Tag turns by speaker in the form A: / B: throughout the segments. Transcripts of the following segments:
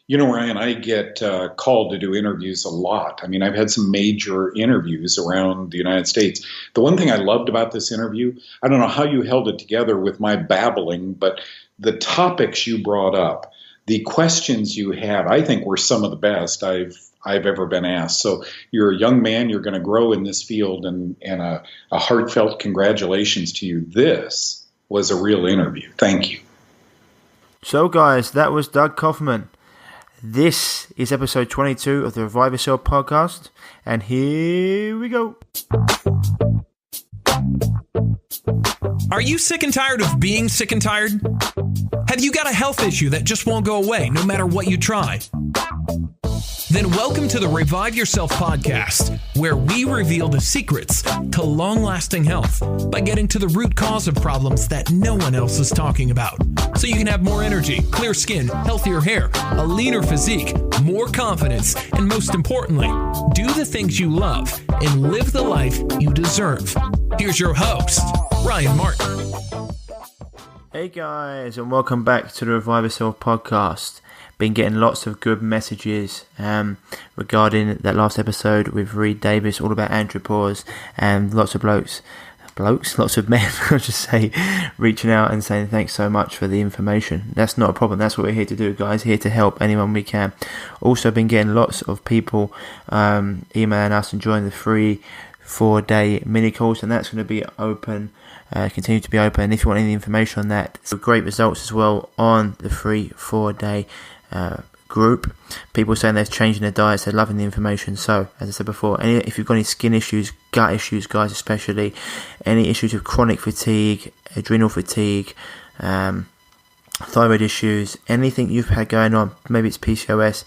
A: You know, Ryan, I get called to do interviews a lot. I mean, I've had some major interviews around the United States. The one thing I loved about this interview, I don't know how you held it together with my babbling, but the topics you brought up, the questions you had, I think were some of the best I've ever been asked. So you're a young man, you're going to grow in this field, and a heartfelt congratulations to you. This was a real interview. Thank you.
B: So, guys, that was Doug Kaufmann. This is episode 22 of the Revive Yourself podcast, and here we go.
C: Are you sick and tired of being sick and tired? Have you got a health issue that just won't go away no matter what you try? Then welcome to the Revive Yourself podcast, where we reveal the secrets to long-lasting health by getting to the root cause of problems that no one else is talking about. So you can have more energy, clear skin, healthier hair, a leaner physique, more confidence, and most importantly, do the things you love and live the life you deserve. Here's your host, Ryan Martin.
B: Hey guys, and welcome back to the Revive Yourself podcast. Been getting lots of good messages regarding that last episode with Reed Davis, all about andropause, and lots of lots of men, I'll just say, reaching out and saying thanks so much for the information. That's not a problem. That's what we're here to do, guys. Here to help anyone we can. Also been getting lots of people emailing us and joining the free 4-day mini course, and that's going to be open. Continue to be open. If you want any information on that, so great results as well on the free 4-day group. People saying they've changed their diets, they're loving the information. So, as I said before, if you've got any skin issues, gut issues, guys, especially any issues with chronic fatigue, adrenal fatigue, thyroid issues, anything you've had going on, maybe it's PCOS.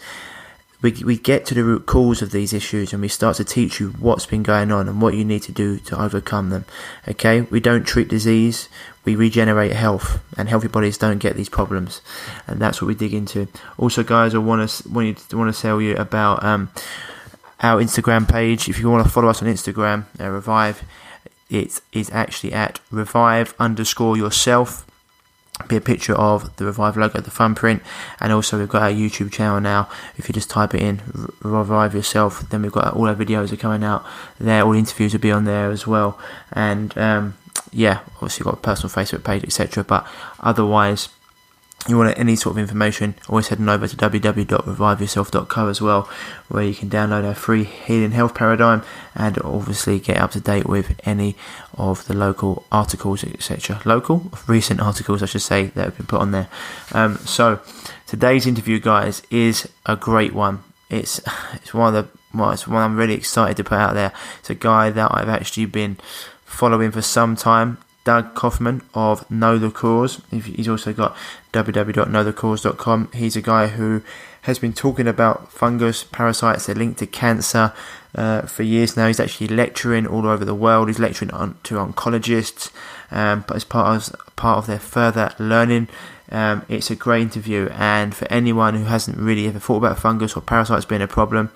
B: We get to the root cause of these issues, and we start to teach you what's been going on and what you need to do to overcome them. Okay, we don't treat disease, we regenerate health, and healthy bodies don't get these problems, and that's what we dig into. Also, guys, I want to tell you about our Instagram page. If you want to follow us on Instagram, Revive, it is actually at revive_yourself. Be a picture of the Revive logo, the thumbprint, and also we've got our YouTube channel now. If you just type it in, Revive Yourself, then we've got all our videos are coming out there. All the interviews will be on there as well, and obviously got a personal Facebook page, etc. But otherwise, you want any sort of information, always heading over to www.reviveyourself.co as well, where you can download our free healing health paradigm and obviously get up to date with any of the local articles, etc. Recent articles, I should say, that have been put on there. So today's interview, guys, is a great one. It's one I'm really excited to put out there. It's a guy that I've actually been following for some time. Doug Kaufmann of Know the Cause. He's also got www.knowthecause.com. He's a guy who has been talking about fungus, parasites, they're linked to cancer for years now. He's actually lecturing all over the world. He's lecturing to oncologists, but as part of their further learning, it's a great interview. And for anyone who hasn't really ever thought about fungus or parasites being a problem,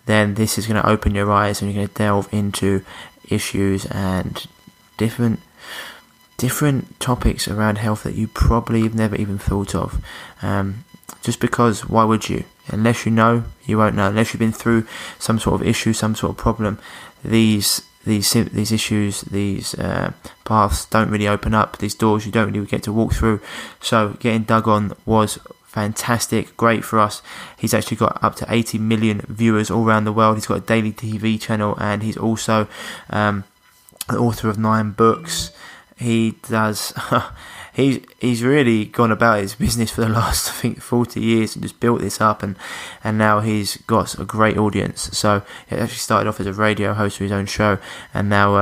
B: then this is going to open your eyes, and you're going to delve into issues and different topics around health that you probably have never even thought of. Just because, why would you? Unless you know, you won't know. Unless you've been through some sort of issue, some sort of problem, these issues, these paths don't really open up. These doors you don't really get to walk through. So getting Doug on was fantastic, great for us. He's actually got up to 80 million viewers all around the world. He's got a daily TV channel, and he's also the author of 9 books. He does. He's really gone about his business for the last, I think, 40 years and just built this up, and now he's got a great audience. So he actually started off as a radio host for his own show, and now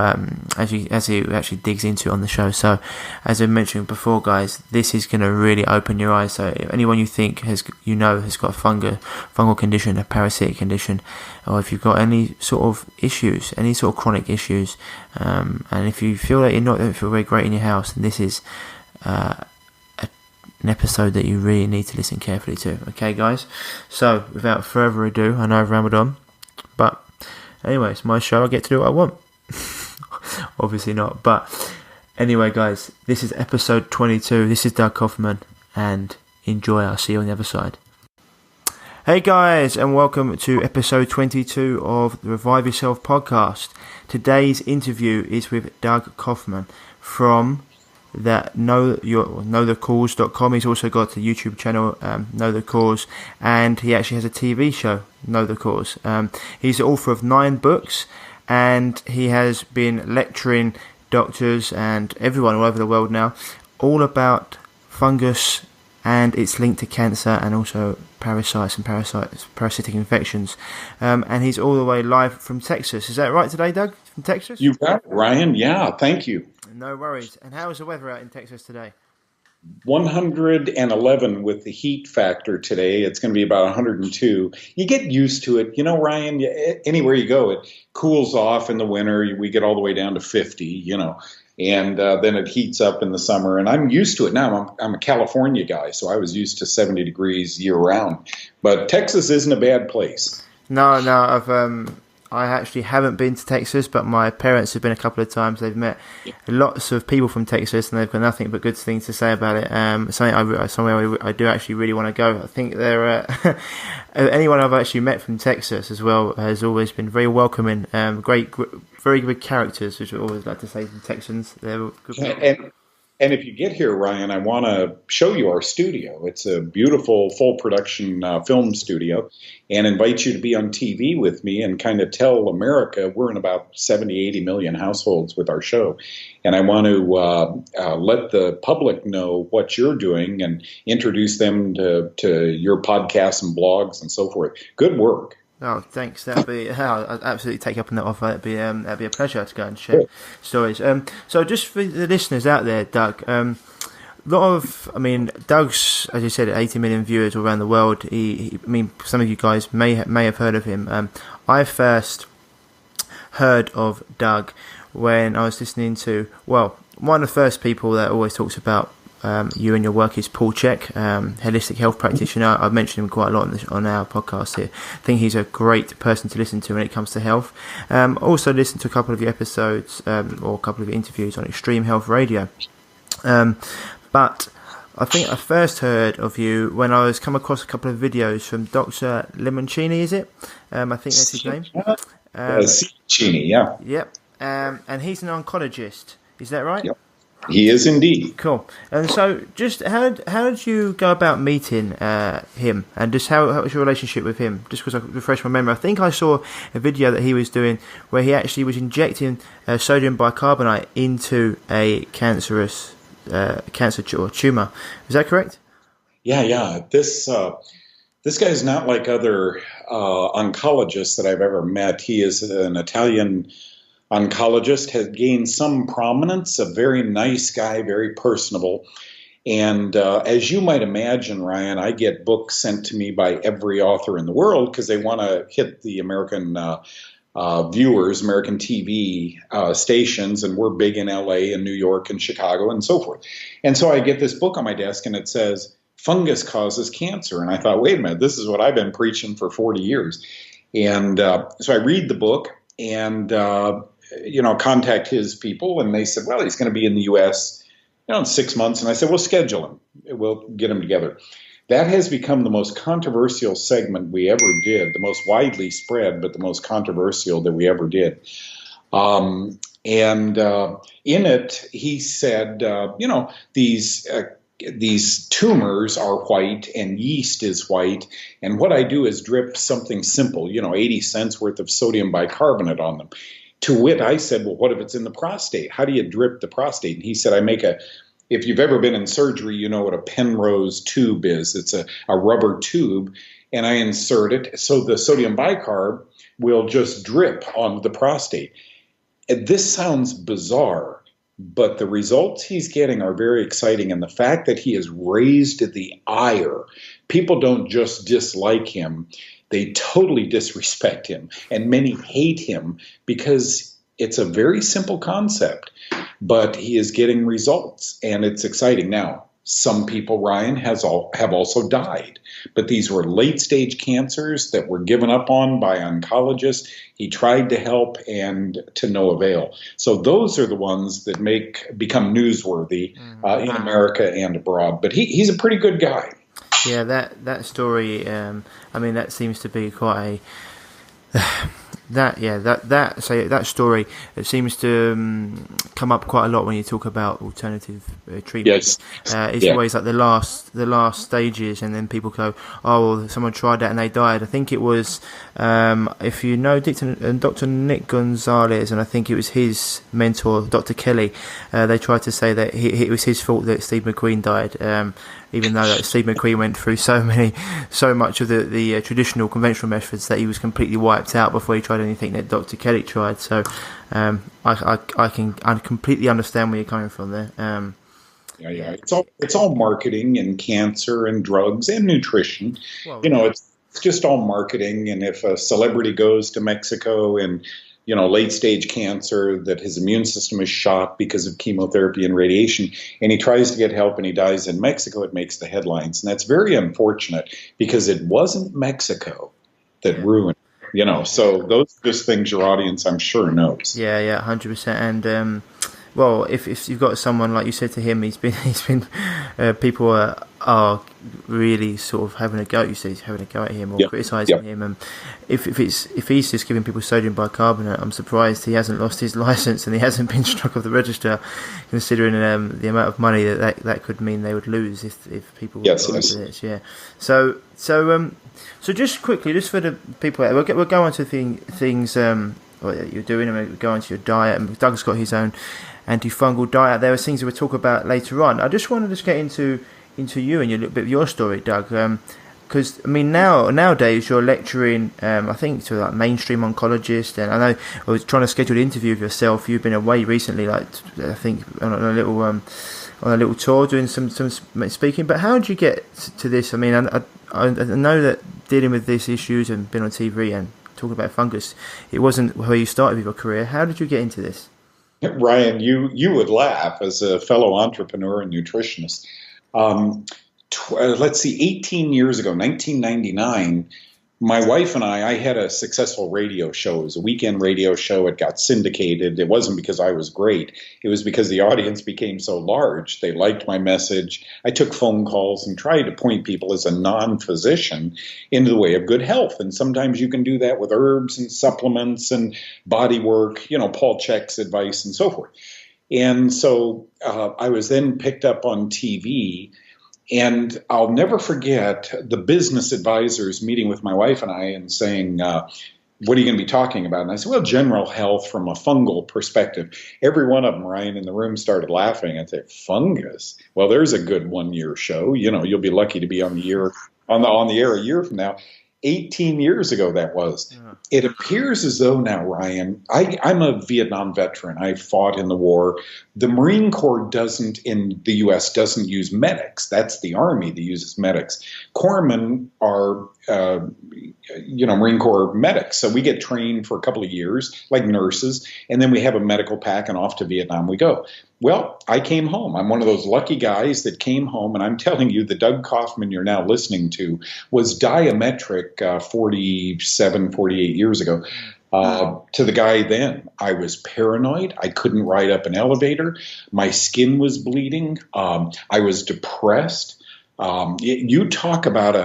B: as he actually digs into it on the show. So as I mentioned before, guys, this is going to really open your eyes. So if anyone you think has got a fungal condition, a parasitic condition, or if you've got any sort of issues, any sort of chronic issues, and if you feel like you don't feel very great in your house, then this is an episode that you really need to listen carefully to. Okay, guys? So, without further ado, I know I've rambled on, but anyway, it's my show. I get to do what I want. Obviously not, but anyway, guys, this is episode 22. This is Doug Kaufmann, and enjoy. I'll see you on the other side. Hey guys, and welcome to episode 22 of the Revive Yourself podcast. Today's interview is with Doug Kaufmann from knowthecause.com. He's also got the YouTube channel Know the Cause, and he actually has a TV show, Know the Cause. He's the author of 9 books, and he has been lecturing doctors and everyone all over the world now all about fungus and its link to cancer and also parasites and parasitic infections. And he's all the way live from Texas. Is that right today, Doug? From Texas?
A: You got it, Ryan. Yeah, thank you.
B: No worries. And how's the weather out in Texas today?
A: 111 with the heat factor today. It's going to be about 102. You get used to it. You know, Ryan, anywhere you go, it cools off in the winter. We get all the way down to 50, and then it heats up in the summer. And I'm used to it now. I'm a California guy, so I was used to 70 degrees year round. But Texas isn't a bad place.
B: No, I actually haven't been to Texas, but my parents have been a couple of times. They've met lots of people from Texas, and they've got nothing but good things to say about it. Somewhere I do actually really want to go. I think anyone I've actually met from Texas as well has always been very welcoming. Very good characters, which I always like to say to Texans. They're good people.
A: And if you get here, Ryan, I want to show you our studio. It's a beautiful full production film studio, and invite you to be on TV with me and kind of tell America we're in about 70, 80 million households with our show. And I want to let the public know what you're doing and introduce them to your podcasts and blogs and so forth. Good work.
B: Oh, thanks. I'd absolutely take you up on that offer. That'd be a pleasure to go and share stories. So just for the listeners out there, Doug, Doug's, as you said, 80 million viewers all around the world. Some of you guys may have heard of him. I first heard of Doug when I was listening to, one of the first people that always talks about you and your work is Paul Chek, holistic health practitioner. I've mentioned him quite a lot on our podcast here. I think he's a great person to listen to when it comes to health. Also listened to a couple of your episodes or a couple of interviews on Extreme Health Radio. But I think I first heard of you when I was come across a couple of videos from Dr. Lemoncini, is it? I think that's his name.
A: Cini, yeah.
B: Yep. And he's an oncologist. Is that right?
A: Yep. He is indeed.
B: Cool. And so, just how did you go about meeting him, and just how was your relationship with him? Just because I refresh my memory, I think I saw a video that he was doing where he actually was injecting sodium bicarbonate into a cancerous cancer or tumor. Is that correct?
A: Yeah. This guy is not like other oncologists that I've ever met. He is an Italian oncologist, has gained some prominence, a very nice guy, very personable. And as you might imagine, Ryan, I get books sent to me by every author in the world because they want to hit the American viewers, American TV stations, and we're big in LA and New York and Chicago and so forth. And so I get this book on my desk and it says, Fungus Causes Cancer. And I thought, wait a minute, this is what I've been preaching for 40 years. And so I read the book and contact his people, and they said, well, he's going to be in the U.S. In 6 months. And I said, we'll schedule him. We'll get him together. That has become the most controversial segment we ever did, the most widely spread, but the most controversial that we ever did. And in it, he said, these tumors are white and yeast is white. And what I do is drip something simple, 80 cents worth of sodium bicarbonate on them. To wit, I said, well, what if it's in the prostate? How do you drip the prostate? And he said, if you've ever been in surgery, you know what a Penrose tube is. It's a rubber tube, and I insert it so the sodium bicarb will just drip on the prostate. And this sounds bizarre, but the results he's getting are very exciting. And the fact that he has raised the ire, people don't just dislike him. They totally disrespect him, and many hate him because it's a very simple concept, but he is getting results, and it's exciting. Now, some people, Ryan, have also died, but these were late-stage cancers that were given up on by oncologists. He tried to help, and to no avail. So those are the ones that become newsworthy in America and abroad. But he's a pretty good guy.
B: Yeah, that story. I mean, that seems to be quite a that story. It seems to come up quite a lot when you talk about alternative treatments.
A: Yes.
B: It's always like the last stages, and then people go, "Oh, well, someone tried that and they died." I think it was, if you know Dr. Nick Gonzalez, and I think it was his mentor, Dr. Kelly. They tried to say that it was his fault that Steve McQueen died. Even though Steve McQueen went through so much of the traditional conventional methods that he was completely wiped out before he tried anything that Dr. Kelly tried. So I completely understand where you're coming from there.
A: Yeah. It's all marketing and cancer and drugs and nutrition.
B: Well,
A: It's just all marketing. And if a celebrity goes to Mexico and late stage cancer, that his immune system is shot because of chemotherapy and radiation, and he tries to get help and he dies in Mexico, it makes the headlines. And that's very unfortunate because it wasn't Mexico that ruined, so those are just things your audience, I'm sure, knows.
B: Yeah, 100%. And well, if you've got someone like you said to him, he's been people are really sort of having a go. You say he's having a go at him or criticising him, and if he's just giving people sodium bicarbonate, I'm surprised he hasn't lost his license and he hasn't been struck off the register, considering the amount of money that could mean they would lose if people were into this. Yeah. So just quickly, just for the people, we'll go on to things what you're doing, and we'll go on to your diet. And Doug's got his own antifungal diet. There are things that we'll talk about later on. I just wanted to get into you and a little bit of your story, Doug, because I mean nowadays you're lecturing, I think, to like mainstream oncologists, and I know I was trying to schedule an interview with yourself. You've been away recently, like I think on a little tour doing some speaking. But how did you get to this? I mean, I know that dealing with these issues and been on TV and talking about fungus, it wasn't where you started with your career. How did you get into this?
A: Ryan, you would laugh as a fellow entrepreneur and nutritionist. Let's see, 18 years ago, 1999, my wife and I had a successful radio show. It was a weekend radio show. It got syndicated. It wasn't because I was great. It was because the audience became so large. They liked my message. I took phone calls and tried to point people as a non-physician into the way of good health. And sometimes you can do that with herbs and supplements and body work, Paul Chek's advice and so forth. And so I was then picked up on TV. And I'll never forget the business advisors meeting with my wife and I and saying, what are you going to be talking about? And I said, well, general health from a fungal perspective. Every one of them, Ryan, in the room started laughing and said, fungus? Well, there's a good 1 year show. You'll be lucky to be on the air a year from now. 18 years ago that was. Yeah. It appears as though now, Ryan, I'm a Vietnam veteran. I fought in the war. The Marine Corps in the U.S. doesn't use medics. That's the Army that uses medics. Corpsmen are, Marine Corps medics. So we get trained for a couple of years, like nurses, and then we have a medical pack and off to Vietnam we go. Well, I came home. I'm one of those lucky guys that came home, and I'm telling you, the Doug Kaufmann you're now listening to was diametric 47, 48 years ago to the guy then. I was paranoid. I couldn't ride up an elevator. My skin was bleeding. I was depressed. You talk about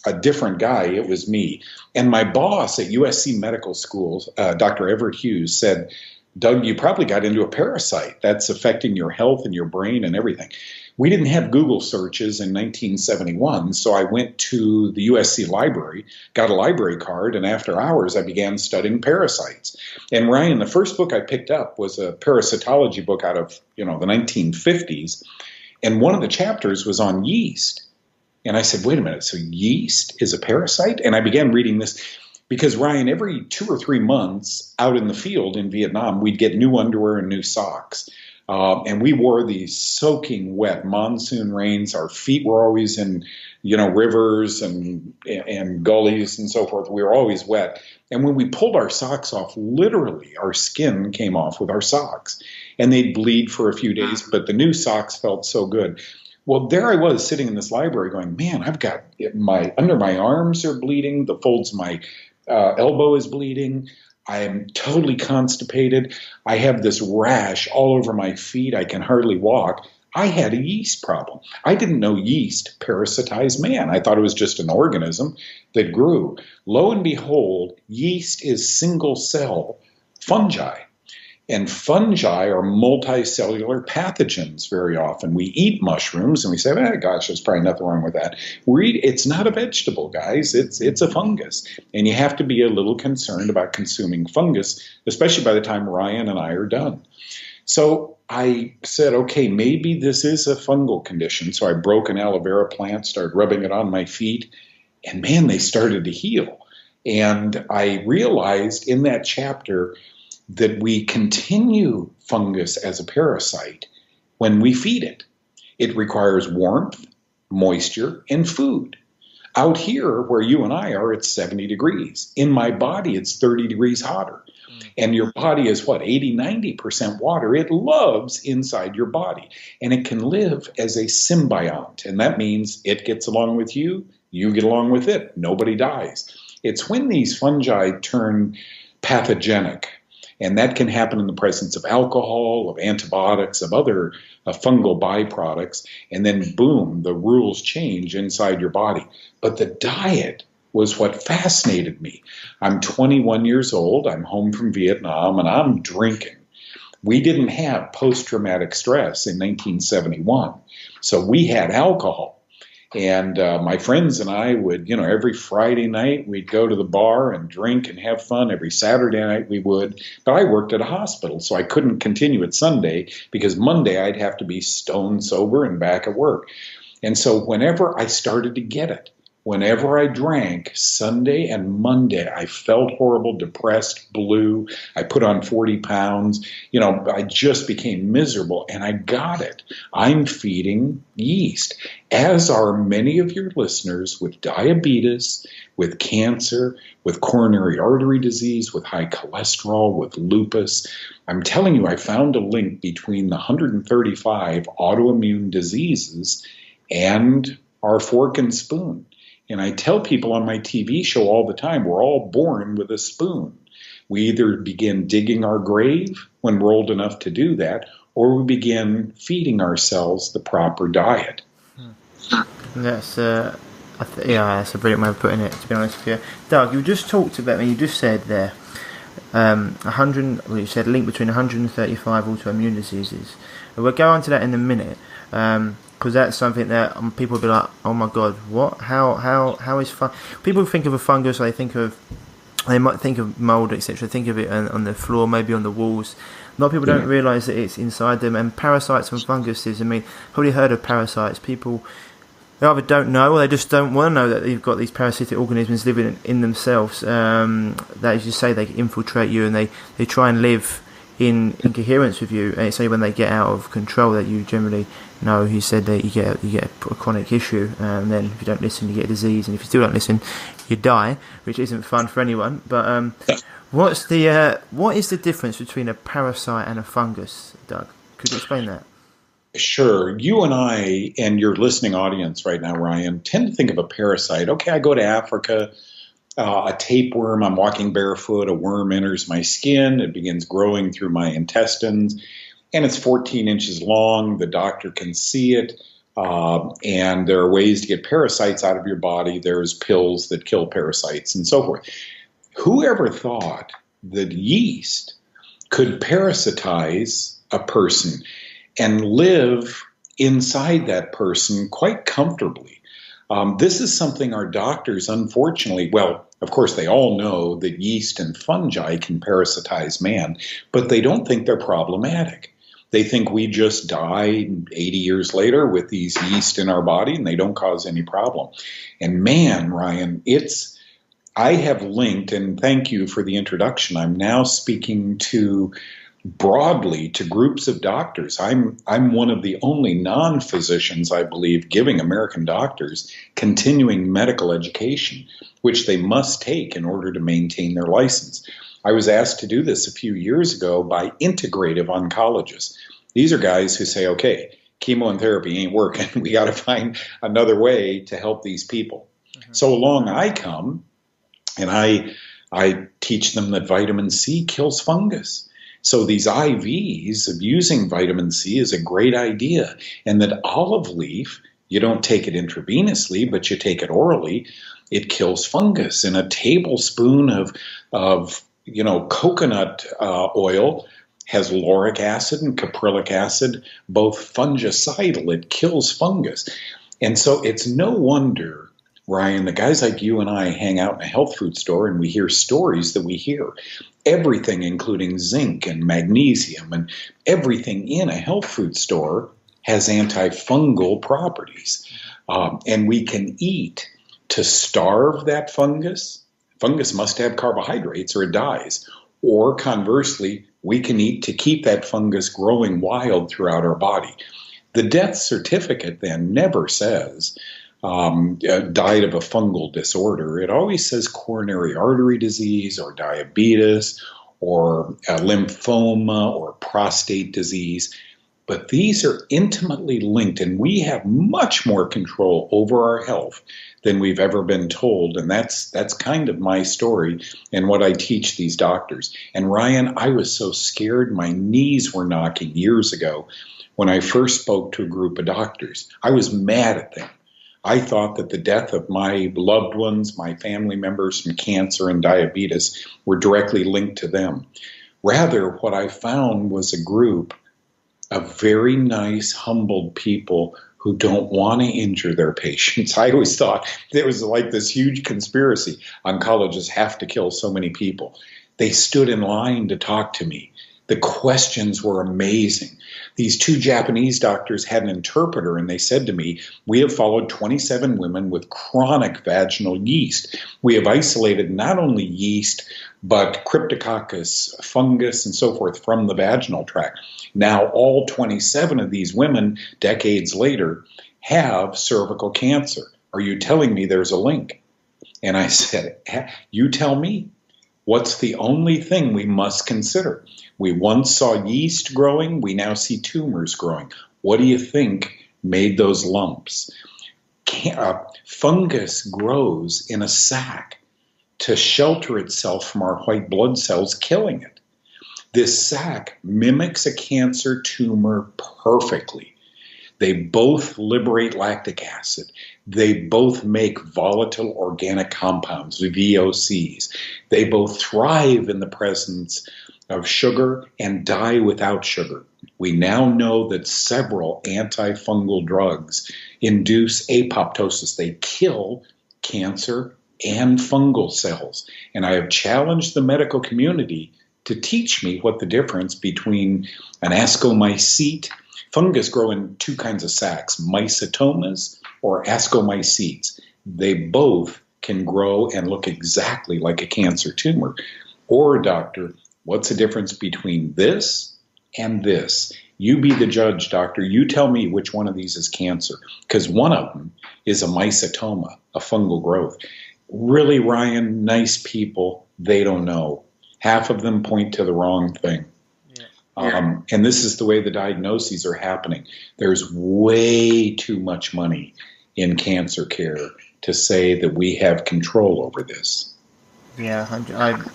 A: a different guy. It was me. And my boss at USC Medical School, Dr. Everett Hughes, said, Doug, you probably got into a parasite that's affecting your health and your brain and everything. We didn't have Google searches in 1971, so I went to the USC library, got a library card, and after hours I began studying parasites. And Ryan, the first book I picked up was a parasitology book out of the 1950s, and one of the chapters was on yeast. And I said, wait a minute, so yeast is a parasite? And I began reading this. Because, Ryan, every 2 or 3 months out in the field in Vietnam, we'd get new underwear and new socks. And we wore these soaking wet monsoon rains. Our feet were always in, rivers and gullies and so forth. We were always wet. And when we pulled our socks off, literally our skin came off with our socks. And they'd bleed for a few days, but the new socks felt so good. Well, there I was sitting in this library going, man, I've got under my arms are bleeding. The folds of my elbow is bleeding. I am totally constipated. I have this rash all over my feet. I can hardly walk. I had a yeast problem. I didn't know yeast parasitized man. I thought it was just an organism that grew. Lo and behold, yeast is single cell fungi. And fungi are multicellular pathogens very often. We eat mushrooms and we say, gosh, there's probably nothing wrong with that. It's not a vegetable, guys. It's a fungus. And you have to be a little concerned about consuming fungus, especially by the time Ryan and I are done. So I said, okay, maybe this is a fungal condition. So I broke an aloe vera plant, started rubbing it on my feet, and man, they started to heal. And I realized in that chapter that we continue fungus as a parasite when we feed it. It requires warmth, moisture, and food. Out here, where you and I are, it's 70 degrees. In my body, it's 30 degrees hotter. And your body is 80, 90% water. It loves inside your body. And it can live as a symbiont. And that means it gets along with you, you get along with it. Nobody dies. It's when these fungi turn pathogenic. And that can happen in the presence of alcohol, of antibiotics, of other fungal byproducts. And then, boom, the rules change inside your body. But the diet was what fascinated me. I'm 21 years old. I'm home from Vietnam, and I'm drinking. We didn't have post-traumatic stress in 1971. So we had alcohol. And my friends and I would, every Friday night we'd go to the bar and drink and have fun. Every Saturday night we would. But I worked at a hospital, so I couldn't continue it Sunday because Monday I'd have to be stone sober and back at work. And so whenever I started to get it, whenever I drank, Sunday and Monday, I felt horrible, depressed, blue. I put on 40 pounds. I just became miserable, and I got it. I'm feeding yeast, as are many of your listeners with diabetes, with cancer, with coronary artery disease, with high cholesterol, with lupus. I'm telling you, I found a link between the 135 autoimmune diseases and our fork and spoon. And I tell people on my TV show all the time, we're all born with a spoon. We either begin digging our grave when we're old enough to do that, or we begin feeding ourselves the proper diet.
B: That's that's a brilliant way of putting it, to be honest with you. Doug, you just talked about, you just said there, you said link between 135 autoimmune diseases. We'll go on to that in a minute. Because that's something that people will be like, oh my god, what? How is people think of a fungus, they might think of mold, etc. Think of it on the floor, maybe on the walls. A lot of people don't realise that it's inside them. And parasites and funguses, probably heard of parasites. People, they either don't know or they just don't want to know that you've got these parasitic organisms living in themselves. That, as you say, they infiltrate you and they try and live in coherence with you. And say when they get out of control, that you generally know. He said that you get a chronic issue, and then if you don't listen, you get a disease, and if you still don't listen, you die, which isn't fun for anyone. But what is the difference between a parasite and a fungus, Doug? Could you explain that?
A: Sure. You and I and your listening audience right now, Ryan, tend to think of a parasite. Okay, I go to Africa. A tapeworm, I'm walking barefoot, a worm enters my skin, it begins growing through my intestines, and it's 14 inches long. The doctor can see it, and there are ways to get parasites out of your body. There's pills that kill parasites and so forth. Whoever thought that yeast could parasitize a person and live inside that person quite comfortably? This is something our doctors, unfortunately, well, of course, they all know that yeast and fungi can parasitize man, but they don't think they're problematic. They think we just die 80 years later with these yeast in our body and they don't cause any problem. And man, Ryan, I have linked, and thank you for the introduction. I'm now speaking broadly to groups of doctors. I'm one of the only non-physicians, I believe, giving American doctors continuing medical education, which they must take in order to maintain their license. I was asked to do this a few years ago by integrative oncologists. These are guys who say, okay, chemo and therapy ain't working. We got to find another way to help these people. Mm-hmm. So along I come, and I teach them that vitamin C kills fungus. So these IVs of using vitamin C is a great idea. And that olive leaf, you don't take it intravenously, but you take it orally, it kills fungus. And a tablespoon of coconut oil has lauric acid and caprylic acid, both fungicidal. It kills fungus. And so it's no wonder, Ryan, the guys like you and I hang out in a health food store and we hear stories that we hear. Everything, including zinc and magnesium and everything in a health food store has antifungal properties. And we can eat to starve that fungus. Fungus must have carbohydrates or it dies. Or conversely, we can eat to keep that fungus growing wild throughout our body. The death certificate then never says died of a fungal disorder. It always says coronary artery disease or diabetes or lymphoma or prostate disease. But these are intimately linked, and we have much more control over our health than we've ever been told. And that's kind of my story and what I teach these doctors. And Ryan, I was so scared my knees were knocking years ago when I first spoke to a group of doctors. I was mad at them. I thought that the death of my loved ones, my family members from cancer and diabetes, were directly linked to them. Rather, what I found was a group of very nice, humbled people who don't want to injure their patients. I always thought there was like this huge conspiracy. Oncologists have to kill so many people. They stood in line to talk to me. The questions were amazing. These two Japanese doctors had an interpreter, and they said to me, we have followed 27 women with chronic vaginal yeast. We have isolated not only yeast, but cryptococcus, fungus, and so forth from the vaginal tract. Now, all 27 of these women, decades later, have cervical cancer. Are you telling me there's a link? And I said, you tell me. What's the only thing we must consider? We once saw yeast growing. We now see tumors growing. What do you think made those lumps? Fungus grows in a sac to shelter itself from our white blood cells, killing it. This sac mimics a cancer tumor perfectly. They both liberate lactic acid. They both make volatile organic compounds, VOCs. They both thrive in the presence of sugar and die without sugar. We now know that several antifungal drugs induce apoptosis. They kill cancer and fungal cells. And I have challenged the medical community to teach me what the difference between an ascomycete. Fungus grow in two kinds of sacs, mycetomas or ascomycetes. They both can grow and look exactly like a cancer tumor. Or, doctor, what's the difference between this and this? You be the judge, doctor. You tell me which one of these is cancer, because one of them is a mycetoma, a fungal growth. Really, Ryan, nice people, they don't know. Half of them point to the wrong thing. And this is the way the diagnoses are happening. There's way too much money in cancer care to say that we have control over this.
B: Yeah,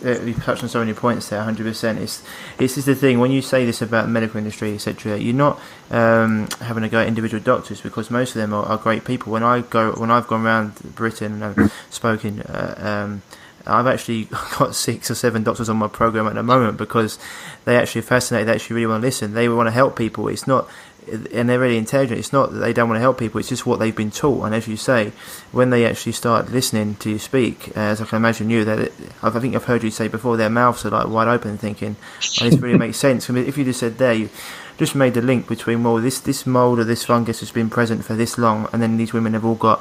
B: you touched on so many points there. 100%. This is the thing when you say this about the medical industry, etc. You're not having to go at individual doctors, because most of them are great people. When I've gone around Britain and I've spoken, I've actually got 6 or 7 doctors on my program at the moment, because they actually are fascinated. They actually really want to listen. They want to help people. It's not, and they're really intelligent. It's not that they don't want to help people. It's just what they've been taught. And as you say, when they actually start listening to you speak, as I can imagine you, I think I've heard you say before, their mouths are like wide open, thinking, "Oh, this really makes sense." I mean, if you just said there, you just made the link between, well, this mold or this fungus has been present for this long, and then these women have all got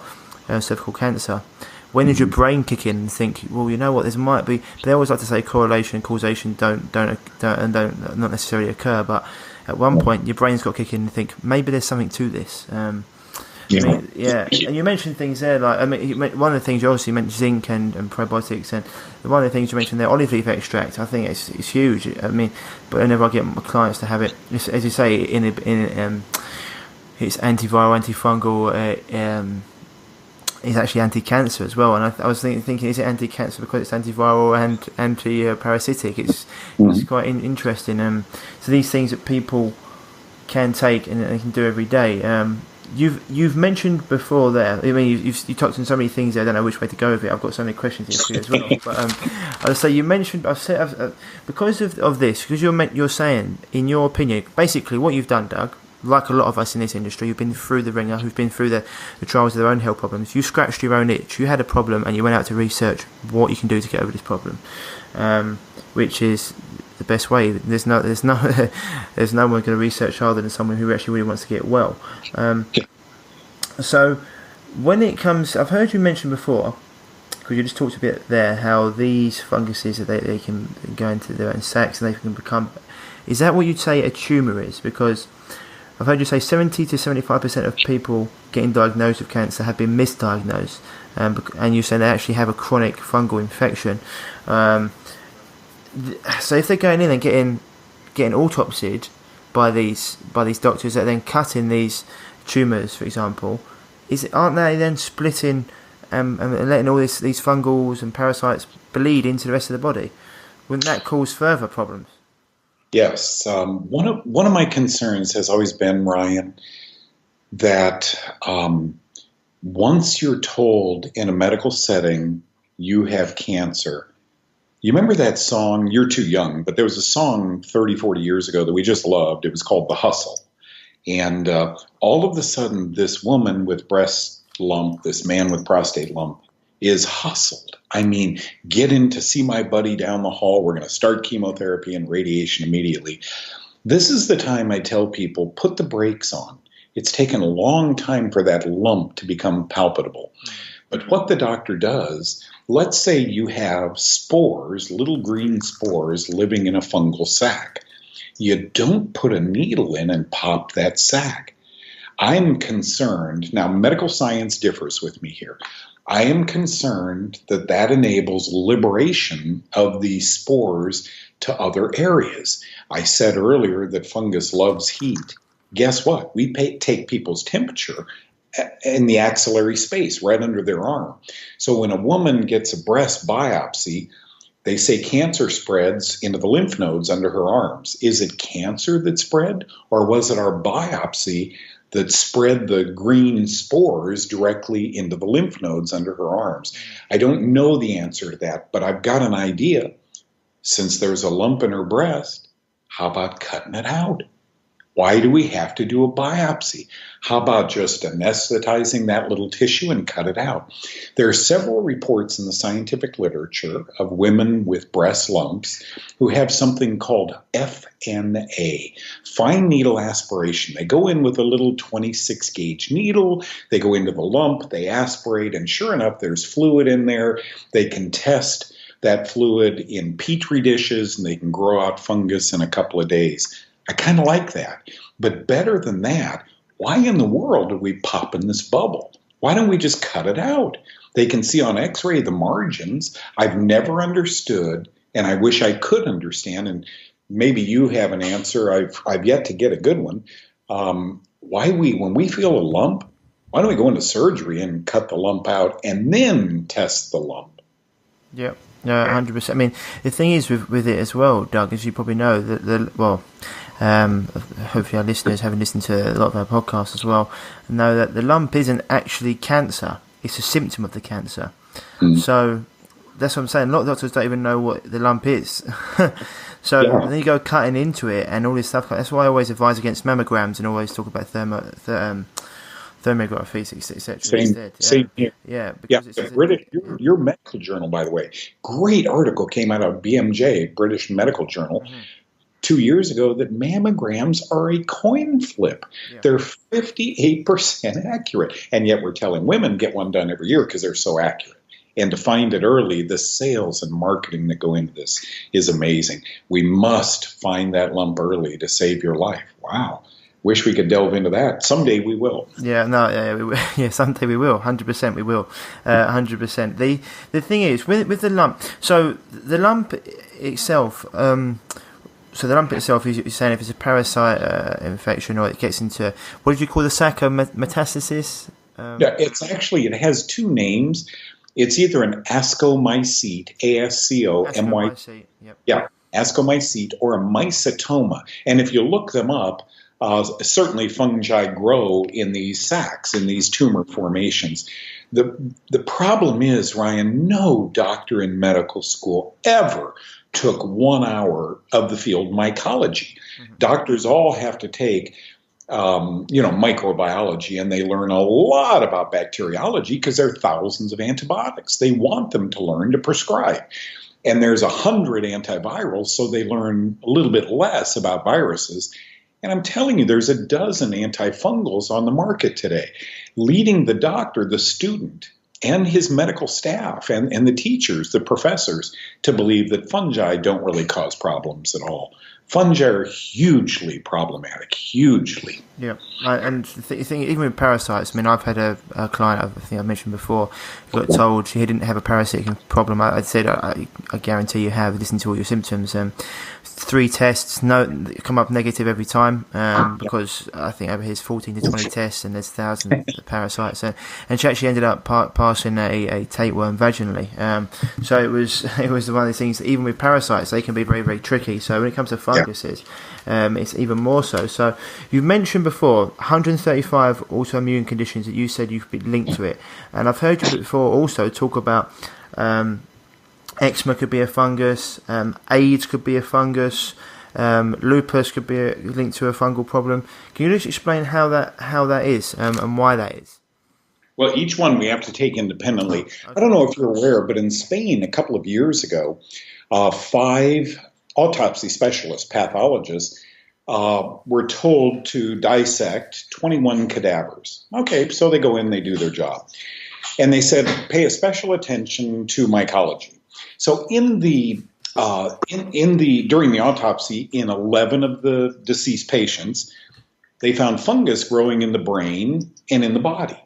B: cervical cancer. When did your brain kick in and think, well, you know what, this might be? But they always like to say correlation, causation don't not necessarily occur. But at one point, your brain's got to kick in and think, maybe there's something to this. And you mentioned things there, like one of the things you obviously mentioned zinc and probiotics, and one of the things you mentioned there, olive leaf extract. I think it's huge. I mean, but whenever I get my clients to have it, as you say, it's antiviral, antifungal. is actually anti-cancer as well. And I was thinking, is it anti-cancer because it's antiviral and anti-parasitic? It's quite interesting. So these things that people can take and they can do every day. You've mentioned before there. I mean, you talked on so many things there. I don't know which way to go with it. I've got so many questions here for you as well. But I'll say you mentioned. I've said because of this, because you're saying, in your opinion, basically what you've done, Doug. Like a lot of us in this industry, who've been through the ringer, who've been through the trials of their own health problems. You scratched your own itch. You had a problem, and you went out to research what you can do to get over this problem, which is the best way. There's no one going to research harder than someone who actually really wants to get well. So when it comes, I've heard you mention before, because you just talked a bit there, how these funguses they can go into their own sacs and they can become. Is that what you'd say a tumour is? Because I've heard you say 70 to 75% of people getting diagnosed with cancer have been misdiagnosed, and you say they actually have a chronic fungal infection. So if they're going in and getting autopsied by these doctors that are then cutting these tumours, for example, aren't they then splitting and letting all these fungals and parasites bleed into the rest of the body? Wouldn't that cause further problems?
A: Yes. One of my concerns has always been, Ryan, that once you're told in a medical setting you have cancer, you remember that song, you're too young, but there was a song 30, 40 years ago that we just loved. It was called The Hustle. And all of a sudden, this woman with breast lump, this man with prostate lump, is hustled. I mean, get in to see my buddy down the hall. We're going to start chemotherapy and radiation immediately. This is the time I tell people, put the brakes on. It's taken a long time for that lump to become palpable. But what the doctor does, let's say you have spores, little green spores living in a fungal sac. You don't put a needle in and pop that sac. I'm concerned, now medical science differs with me here. I am concerned that enables liberation of these spores to other areas. I said earlier that fungus loves heat. Guess what? We take people's temperature in the axillary space, right under their arm. So when a woman gets a breast biopsy, they say cancer spreads into the lymph nodes under her arms. Is it cancer that spread, or was it our biopsy that spread the green spores directly into the lymph nodes under her arms? I don't know the answer to that, but I've got an idea. Since there's a lump in her breast, how about cutting it out? Why do we have to do a biopsy? How about just anesthetizing that little tissue and cut it out? There are several reports in the scientific literature of women with breast lumps who have something called FNA, fine needle aspiration. They go in with a little 26 gauge needle, they go into the lump, they aspirate, and sure enough, there's fluid in there. They can test that fluid in petri dishes and they can grow out fungus in a couple of days. I kind of like that. But better than that, why in the world are we popping this bubble? Why don't we just cut it out? They can see on x-ray the margins. I've never understood, and I wish I could understand, and maybe you have an answer. I've yet to get a good one. When we feel a lump, why don't we go into surgery and cut the lump out and then test the lump?
B: Yep. No, 100%. I mean, the thing is with it as well, Doug, as you probably know, hopefully our listeners, having listened to a lot of our podcasts as well, know that the lump isn't actually cancer. It's a symptom of the cancer. So that's what I'm saying. A lot of doctors don't even know what the lump is. So then you go cutting into it and all this stuff. That's why I always advise against mammograms and always talk about thermography, etc.
A: Same here.
B: Yeah. Because
A: your medical journal, by the way, great article came out of BMJ, British Medical Journal, 2 years ago that mammograms are a coin flip. Yeah. They're 58% accurate. And yet we're telling women get one done every year because they're so accurate. And to find it early, the sales and marketing that go into this is amazing. We must find that lump early to save your life. Wow. Wish we could delve into that. Someday we will.
B: Someday we will. 100% we will. 100%. The thing is, with the lump, so the lump itself, you're saying if it's a parasite infection or it gets into, what did you call the sac, metastasis?
A: Yeah, it has two names. It's either an ascomycete, ASCOMY.
B: Ascomycete, yep.
A: Yeah, ascomycete or a mycetoma. And if you look them up, certainly fungi grow in these sacs, in these tumor formations. The problem is, Ryan, no doctor in medical school ever took 1 hour of the field mycology. Mm-hmm. Doctors all have to take microbiology, and they learn a lot about bacteriology because there are thousands of antibiotics. They want them to learn to prescribe. And there's 100 antivirals, so they learn a little bit less about viruses. And I'm telling you, there's a dozen antifungals on the market today, leading the doctor, the student, and his medical staff and the teachers, the professors, to believe that fungi don't really cause problems at all. Fungi are hugely problematic, hugely.
B: Yeah, and the thing, even with parasites, I mean, I've had a client, I think I mentioned before, got told he didn't have a parasitic problem. I said, I guarantee you have, listen to all your symptoms. 3 tests, come up negative every time, because I think over his 14 to 20 tests, and there's thousands of parasites. And she actually ended up passing a tapeworm vaginally. So it was one of those things that even with parasites, they can be very, very tricky. So when it comes to funguses, it's even more so. So you've mentioned before 135 autoimmune conditions that you said you've been linked to it. And I've heard you before also talk about eczema could be a fungus, AIDS could be a fungus, lupus could be linked to a fungal problem. Can you just explain how that is and why that is?
A: Well, each one we have to take independently. Okay. I don't know if you're aware, but in Spain a couple of years ago, 5 autopsy specialists, pathologists, were told to dissect 21 cadavers. Okay, so they go in, they do their job. And they said, pay a special attention to mycology. So during the autopsy, in 11 of the deceased patients, they found fungus growing in the brain and in the body.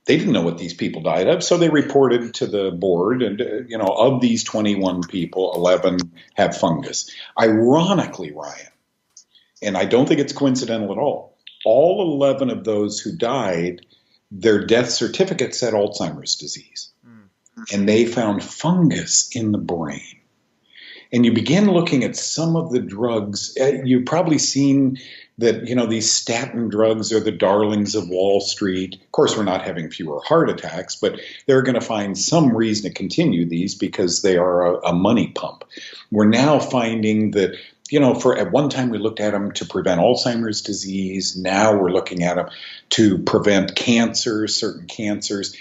A: They didn't know what these people died of, so they reported to the board, and of these 21 people, 11 have fungus. Ironically, Ryan, and I don't think it's coincidental at all 11 of those who died, their death certificate said Alzheimer's disease. And they found fungus in the brain. And you begin looking at some of the drugs. You've probably seen that, these statin drugs are the darlings of Wall Street. Of course, we're not having fewer heart attacks, but they're going to find some reason to continue these because they are a money pump. We're now finding that, at one time we looked at them to prevent Alzheimer's disease. Now we're looking at them to prevent cancers, certain cancers.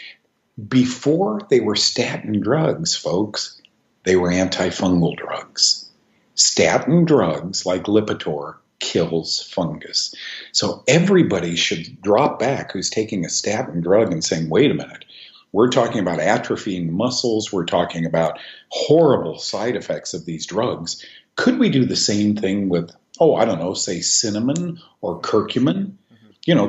A: Before they were statin drugs, folks, they were antifungal drugs. Statin drugs like Lipitor kills fungus. So everybody should drop back who's taking a statin drug and saying, wait a minute, we're talking about atrophying muscles. We're talking about horrible side effects of these drugs. Could we do the same thing with, say cinnamon or curcumin?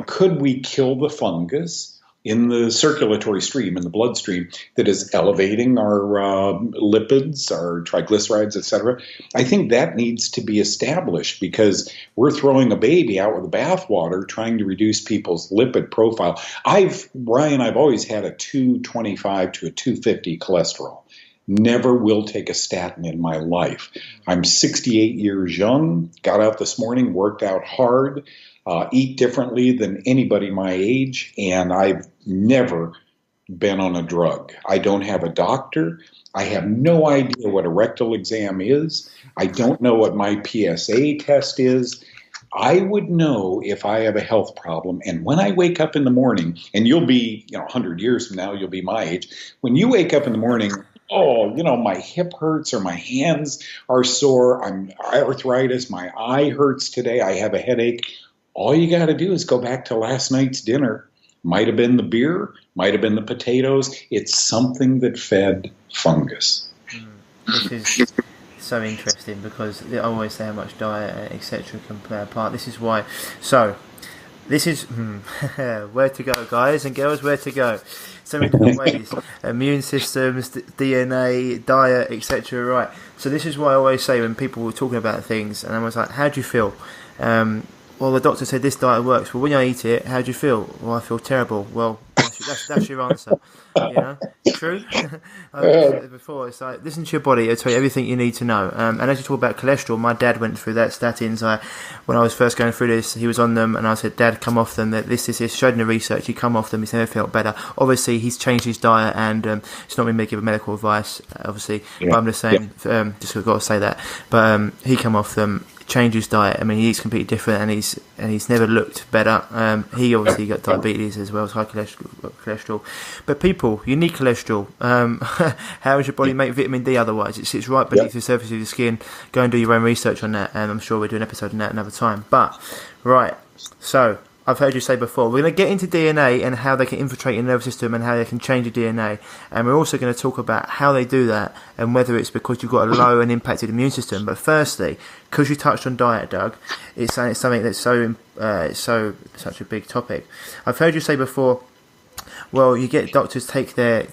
A: Could we kill the fungus in the circulatory stream, in the bloodstream, that is elevating our lipids, our triglycerides, etc.? I think that needs to be established because we're throwing a baby out with the bathwater trying to reduce people's lipid profile. Ryan, I've always had a 225 to a 250 cholesterol. Never will take a statin in my life. I'm 68 years young, got out this morning, worked out hard, eat differently than anybody my age, and I've never been on a drug. I don't have a doctor. I have no idea what a rectal exam is. I don't know what my PSA test is. I would know if I have a health problem. And when I wake up in the morning, and you'll be, 100 years from now, you'll be my age. When you wake up in the morning, my hip hurts or my hands are sore. I'm arthritis. My eye hurts today. I have a headache. All you got to do is go back to last night's dinner. Might have been the beer, might have been the potatoes. It's something that fed fungus.
B: This is so interesting because I always say how much diet, etc., can play a part. This is why. So, this is where to go, guys and girls, where to go. So many different ways. Immune systems, DNA, diet, etc. Right. So this is why I always say when people were talking about things, and I was like, how do you feel? Well, the doctor said this diet works. Well, when I eat it, how do you feel? Well, I feel terrible. Well, That's your answer. You know, true. I've said it before. It's like, listen to your body. It'll tell you everything you need to know. And as you talk about cholesterol, my dad went through that statins. When I was first going through this, he was on them, and I said, "Dad, come off them. That this. Showed in the research. He come off them. He's never felt better. Obviously, he's changed his diet, and it's not me giving medical advice, obviously. But I'm just saying, just got to say that. But he come off them." Change his diet. I mean, he eats completely different, and he's never looked better. He obviously got diabetes as well as high cholesterol. But people, you need cholesterol. How does your body make vitamin D otherwise? It sits right beneath the surface of your skin. Go and do your own research on that, and I'm sure we'll do an episode on that another time. But right, so I've heard you say before, we're going to get into DNA and how they can infiltrate your nervous system and how they can change your DNA. And we're also going to talk about how they do that and whether it's because you've got a low and impacted immune system. But firstly, because you touched on diet, Doug, it's something that's such a big topic. I've heard you say before, well, you get doctors take their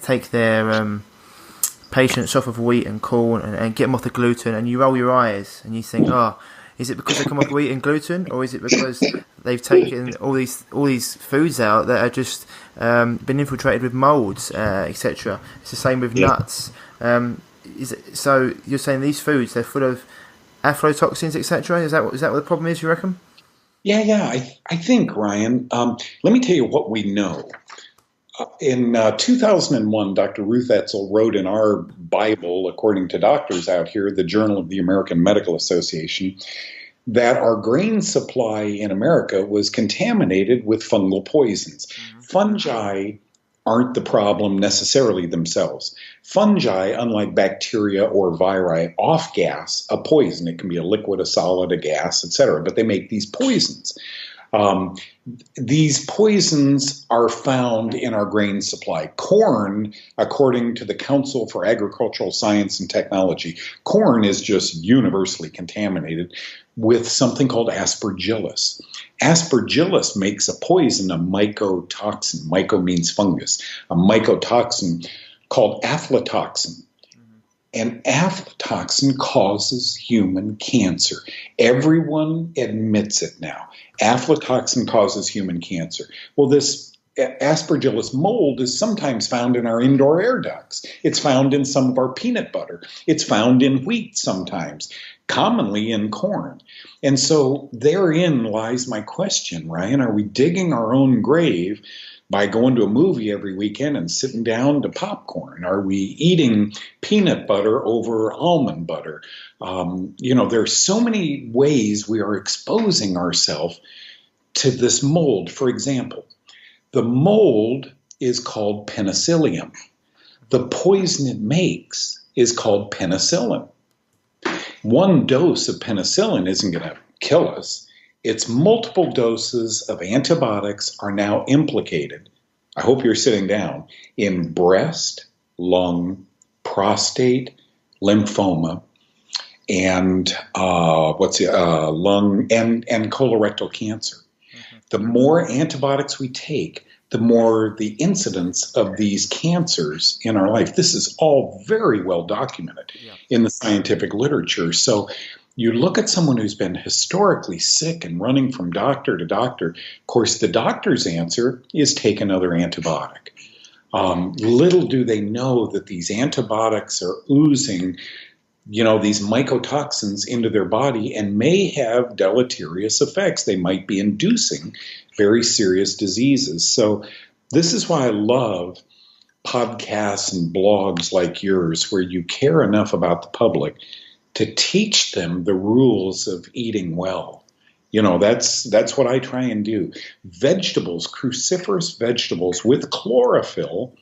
B: patients off of wheat and corn and get them off the gluten, and you roll your eyes and you think, is it because they come off wheat and gluten, or is it because they've taken all these foods out that are just been infiltrated with molds, etc.? It's the same with nuts. So you're saying these foods, they're full of aflatoxins, etc.? Is that what the problem is, you reckon?
A: Yeah. I think, Ryan, let me tell you what we know. In 2001, Dr. Ruth Etzel wrote in our Bible, according to doctors out here, the Journal of the American Medical Association, that our grain supply in America was contaminated with fungal poisons. Fungi aren't the problem necessarily themselves. Fungi, unlike bacteria or viri, off-gas a poison. It can be a liquid, a solid, a gas, etc., but they make these poisons. These poisons are found in our grain supply. Corn, according to the Council for Agricultural Science and Technology, corn is just universally contaminated with something called aspergillus. Aspergillus makes a poison, a mycotoxin. Myco means fungus. A mycotoxin called aflatoxin. And aflatoxin causes human cancer. Everyone admits it now. Aflatoxin causes human cancer. Well, this Aspergillus mold is sometimes found in our indoor air ducts. It's found in some of our peanut butter. It's found in wheat sometimes, commonly in corn. And so therein lies my question, Ryan. Are we digging our own grave by going to a movie every weekend and sitting down to popcorn? Are we eating peanut butter over almond butter? There's so many ways we are exposing ourselves to this mold. For example, the mold is called penicillium. The poison it makes is called penicillin. One dose of penicillin isn't going to kill us. Its multiple doses of antibiotics are now implicated, I hope you're sitting down, in breast, lung, prostate, lymphoma, and lung and colorectal cancer. The more antibiotics we take, the more the incidence of these cancers in our life. This is all very well documented in the scientific literature. So you look at someone who's been historically sick and running from doctor to doctor. Of course, the doctor's answer is take another antibiotic. Little do they know that these antibiotics are oozing, these mycotoxins into their body and may have deleterious effects. They might be inducing very serious diseases. So this is why I love podcasts and blogs like yours, where you care enough about the public to teach them the rules of eating well. That's what I try and do. Vegetables, cruciferous vegetables with chlorophyll,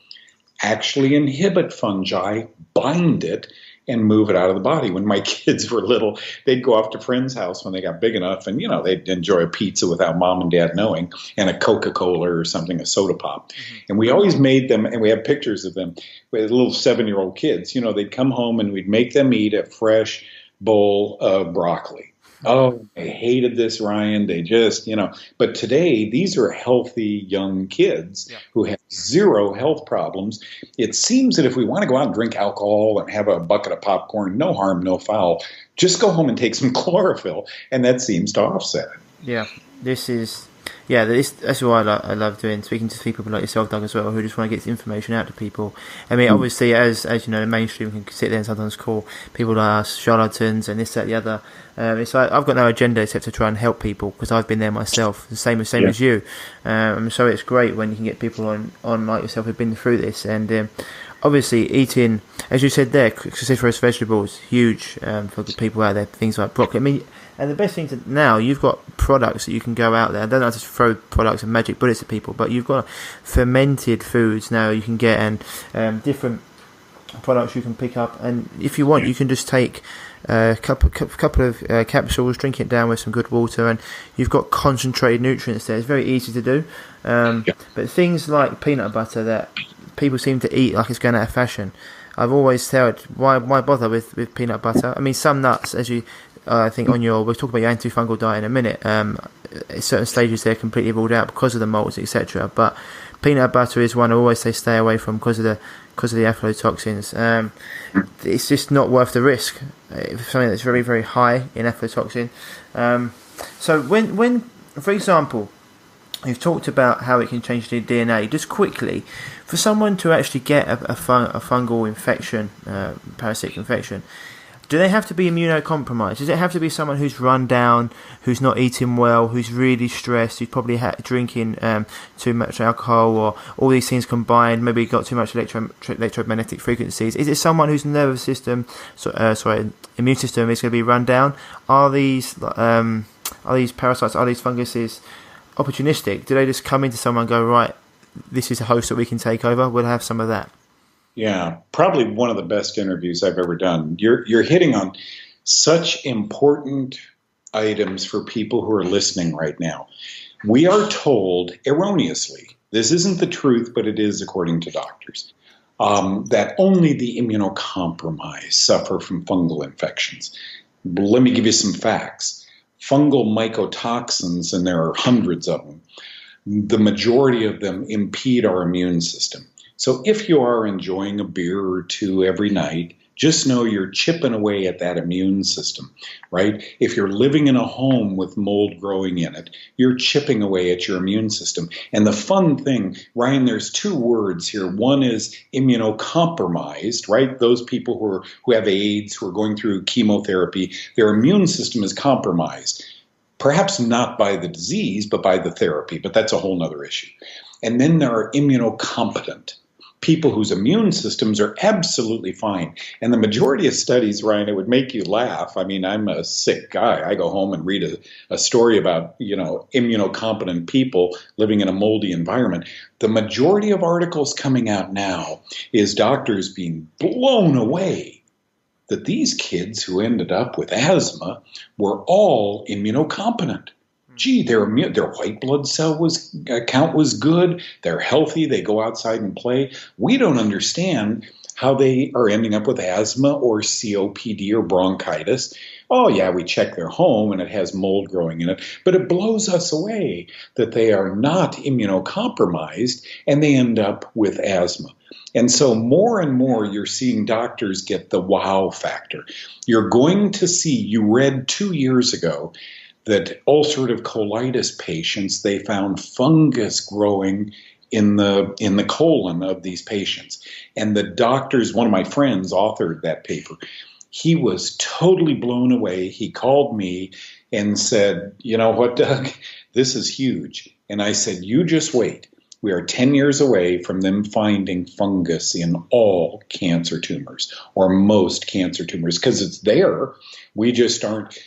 A: actually inhibit fungi, bind it, and move it out of the body. When my kids were little, they'd go off to friend's house when they got big enough, and they'd enjoy a pizza without mom and dad knowing, and a Coca-Cola or something, a soda pop. And we always made them, and we have pictures of them with little 7-year-old kids. They'd come home and we'd make them eat a fresh bowl of broccoli. Oh, I hated this, Ryan. They just, but today these are healthy young kids who have zero health problems. It seems that if we want to go out and drink alcohol and have a bucket of popcorn, no harm, no foul, just go home and take some chlorophyll, and that seems to offset it.
B: Yeah, this is That's what I love doing, speaking to people like yourself, Doug, as well, who just want to get information out to people. I mean, obviously, as you know, the mainstream can sit there and sometimes call people like us charlatans and this, that, the other. It's like I've got no agenda except to try and help people because I've been there myself, the same as you. So it's great when you can get people on like yourself who've been through this. And obviously, eating, as you said there, cruciferous vegetables, huge for the people out there. Things like broccoli. I mean, and the best thing now, you've got products that you can go out there. I don't know how to throw products and magic bullets at people, but you've got fermented foods now you can get, and different products you can pick up. And if you want, you can just take a couple of capsules, drink it down with some good water, and you've got concentrated nutrients there. It's very easy to do. But things like peanut butter that people seem to eat like it's going out of fashion, I've always said, why bother with peanut butter? I mean, some nuts, as you... I think we'll talk about your antifungal diet in a minute. At certain stages they're completely ruled out because of the molds, etc. But peanut butter is one I always say stay away from because of the aflatoxins. It's just not worth the risk. It's something that's very, very high in aflatoxin. So when, for example, you've talked about how it can change the DNA. Just quickly, for someone to actually get a fungal infection, parasitic infection, do they have to be immunocompromised? Does it have to be someone who's run down, who's not eating well, who's really stressed, who's probably drinking too much alcohol, or all these things combined, maybe got too much electromagnetic frequencies? Is it someone whose nervous system, immune system is going to be run down? Are these parasites, are these funguses opportunistic? Do they just come into someone and go, right, this is a host that we can take over, we'll have some of that?
A: Yeah, probably one of the best interviews I've ever done. You're hitting on such important items for people who are listening right now. We are told erroneously, this isn't the truth, but it is according to doctors, that only the immunocompromised suffer from fungal infections. Let me give you some facts. Fungal mycotoxins, and there are hundreds of them, the majority of them impede our immune system. So if you are enjoying a beer or two every night, just know you're chipping away at that immune system, right? If you're living in a home with mold growing in it, you're chipping away at your immune system. And the fun thing, Ryan, there's two words here. One is immunocompromised, right? Those people who have AIDS, who are going through chemotherapy, their immune system is compromised. Perhaps not by the disease, but by the therapy. But that's a whole other issue. And then there are immunocompetent. People whose immune systems are absolutely fine. And the majority of studies, Ryan, it would make you laugh. I mean, I'm a sick guy. I go home and read a story about, immunocompetent people living in a moldy environment. The majority of articles coming out now is doctors being blown away that these kids who ended up with asthma were all immunocompetent. Gee, their white blood cell count was good. They're healthy. They go outside and play. We don't understand how they are ending up with asthma or COPD or bronchitis. Oh, yeah, we check their home and it has mold growing in it. But it blows us away that they are not immunocompromised and they end up with asthma. And so more and more you're seeing doctors get the wow factor. You're going to see, you read 2 years ago, that ulcerative colitis patients, they found fungus growing in the colon of these patients. And the doctors, one of my friends authored that paper. He was totally blown away. He called me and said, you know what, Doug, this is huge. And I said, you just wait. We are 10 years away from them finding fungus in all cancer tumors, or most cancer tumors, because it's there. We just aren't.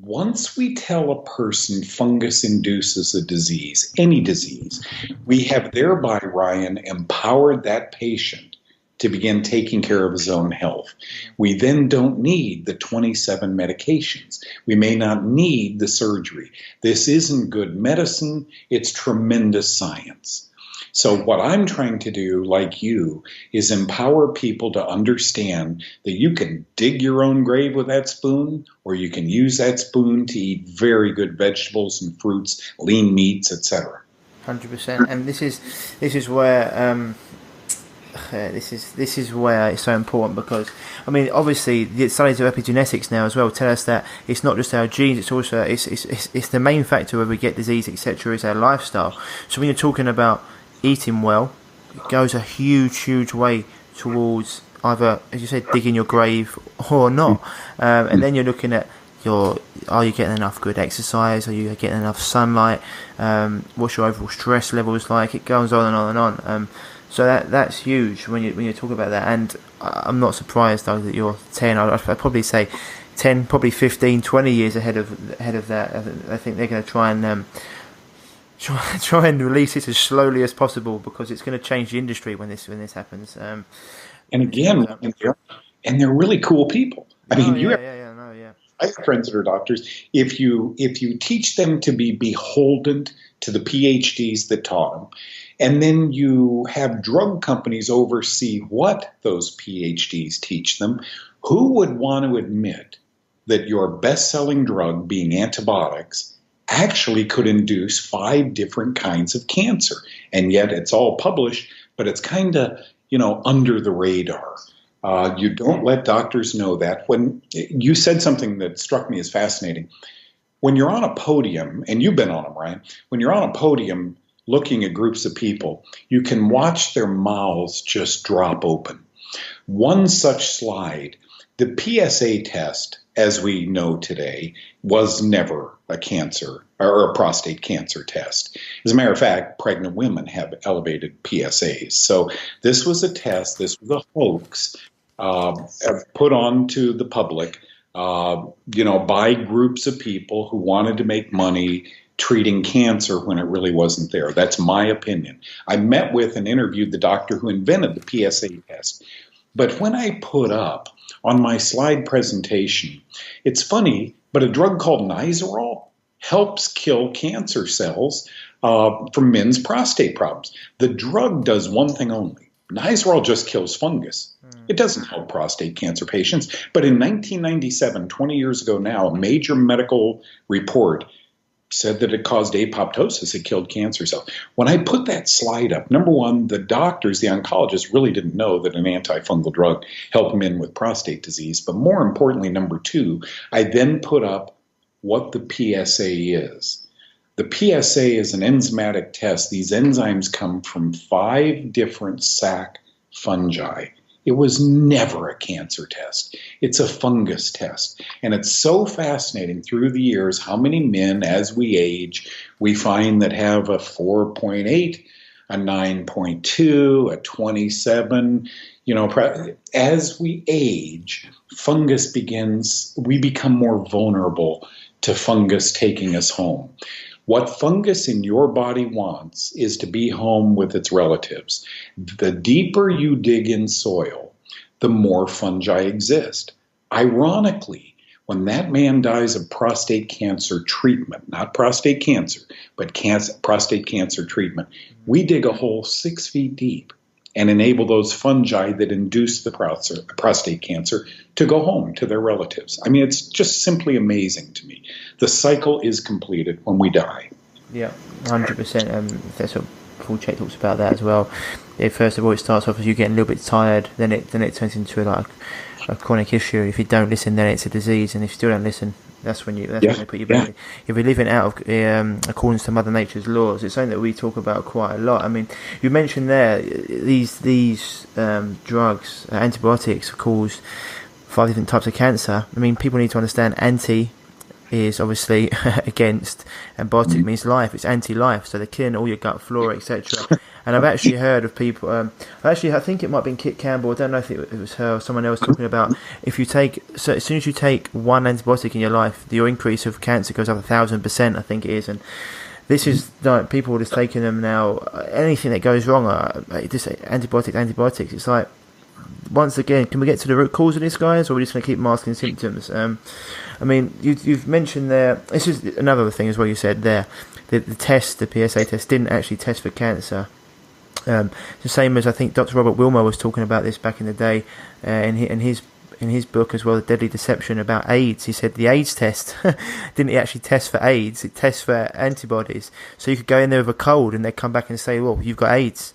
A: Once we tell a person fungus induces a disease, any disease, we have thereby, Ryan, empowered that patient to begin taking care of his own health. We then don't need the 27 medications. We may not need the surgery. This isn't good medicine. It's tremendous science. So what I'm trying to do, like you, is empower people to understand that you can dig your own grave with that spoon, or you can use that spoon to eat very good vegetables and fruits, lean meats, etc.
B: 100%. And this is where this is where it's so important, because I mean, obviously the studies of epigenetics now as well tell us that it's not just our genes, it's also it's the main factor where we get disease, etc., is our lifestyle. So when you're talking about eating well, it goes a huge way towards either, as you said, digging your grave or not. And then you're looking at are you getting enough good exercise? Are you getting enough sunlight? What's your overall stress levels like? It goes on and on and on. So that's huge when you talk about that. And I'm not surprised, though, that you're 10. I'd probably say 10, probably 15, 20 years ahead of that. I think they're going to try and release it as slowly as possible, because it's going to change the industry when this happens.
A: And again, and they're really cool people. I mean, I have friends that are doctors. If you teach them to be beholden to the PhDs that taught them, and then you have drug companies oversee what those PhDs teach them, who would want to admit that your best-selling drug, being antibiotics, actually could induce 5 different kinds of cancer? And yet it's all published, but it's kind of, under the radar. You don't let doctors know that. When you said something that struck me as fascinating, when you're on a podium, and you've been on them, Ryan, when you're on a podium looking at groups of people, you can watch their mouths just drop open. One such slide, the PSA test, as we know today, was never a cancer or a prostate cancer test. As a matter of fact, pregnant women have elevated PSAs. So this was a test, this was a hoax put on to the public, by groups of people who wanted to make money treating cancer when it really wasn't there. That's my opinion. I met with and interviewed the doctor who invented the PSA test. But when I put up on my slide presentation, it's funny, but a drug called Nizoral helps kill cancer cells from men's prostate problems. The drug does one thing only. Nizoral just kills fungus. It doesn't help prostate cancer patients. But in 1997, 20 years ago now, a major medical report said that it caused apoptosis. It killed cancer cells. When I put that slide up, number one, the doctors, the oncologists, really didn't know that an antifungal drug helped men with prostate disease. But more importantly, number two, I then put up what the PSA is. The PSA is an enzymatic test. These enzymes come from 5 different sac fungi. It was never a cancer test. It's a fungus test. And it's so fascinating through the years how many men, as we age, we find that have a 4.8, a 9.2, a 27. As we age, we become more vulnerable to fungus taking us home. What fungus in your body wants is to be home with its relatives. The deeper you dig in soil, the more fungi exist. Ironically, when that man dies of prostate cancer treatment, not prostate cancer, but prostate cancer treatment, we dig a hole 6 feet deep and enable those fungi that induce the prostate cancer to go home to their relatives. I mean, it's just simply amazing to me. The cycle is completed when we die. Yeah,
B: 100%. That's what Paul Chek talks about that as well. First of all, it starts off as you getting a little bit tired, then it turns into like a chronic issue. If you don't listen, then it's a disease, and if you still don't listen, that's when they put you back. If you're living out of accordance to Mother Nature's laws, it's something that we talk about quite a lot. I mean, you mentioned there these drugs, antibiotics, cause 5 different types of cancer. I mean, people need to understand anti is obviously against, and biotic means life. It's anti-life, so they're killing all your gut flora, etc. And I've actually heard of people. I think it might have been Kit Campbell. I don't know if it was her or someone else talking about if you take. So as soon as you take one antibiotic in your life, your increase of cancer goes up 1,000%. I think it is, and this is like people are just taking them now. Anything that goes wrong, just antibiotics. It's like, once again, can we get to the root cause of this, guys, or are we just going to keep masking symptoms? I mean, you've mentioned there, this is another thing as well you said there, the test, the PSA test, didn't actually test for cancer. The same as I think Dr. Robert Wilmer was talking about this back in the day in his book as well, The Deadly Deception, about AIDS. He said the AIDS test didn't actually test for AIDS, it tests for antibodies. So you could go in there with a cold and they'd come back and say, well, you've got AIDS.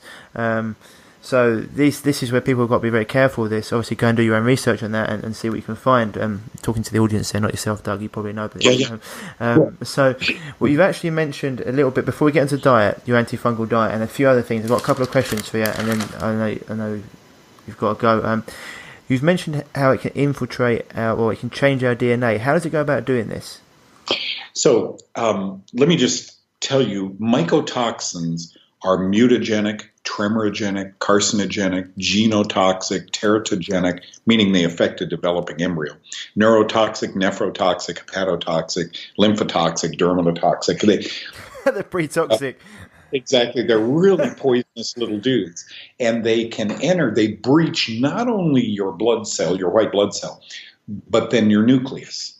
B: So this is where people have got to be very careful with this. Obviously, go and do your own research on that and see what you can find. Talking to the audience there, not yourself, Doug, you probably know. But So what you've actually mentioned a little bit before we get into diet, your antifungal diet, and a few other things. I've got a couple of questions for you, and then I know you've got to go. You've mentioned how it can infiltrate or it can change our DNA. How does it go about doing this?
A: So let me just tell you, mycotoxins are mutagenic, tremorigenic, carcinogenic, genotoxic, teratogenic, meaning they affect a developing embryo, neurotoxic, nephrotoxic, hepatotoxic, lymphotoxic, dermatotoxic.
B: They're pretty toxic.
A: Exactly. They're really poisonous little dudes. And they breach not only your blood cell, your white blood cell, but then your nucleus.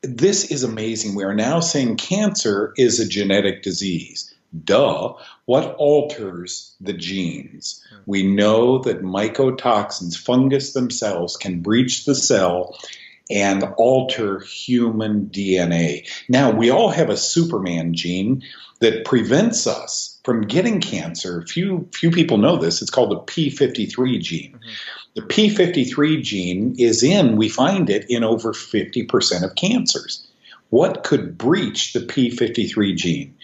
A: This is amazing. We are now saying cancer is a genetic disease. Duh. What alters the genes? We know that mycotoxins, fungus themselves, can breach the cell and alter human DNA. Now, we all have a Superman gene that prevents us from getting cancer. Few people know this. It's called the P53 gene. Mm-hmm. The P53 gene we find it in over 50% of cancers. What could breach the P53 gene?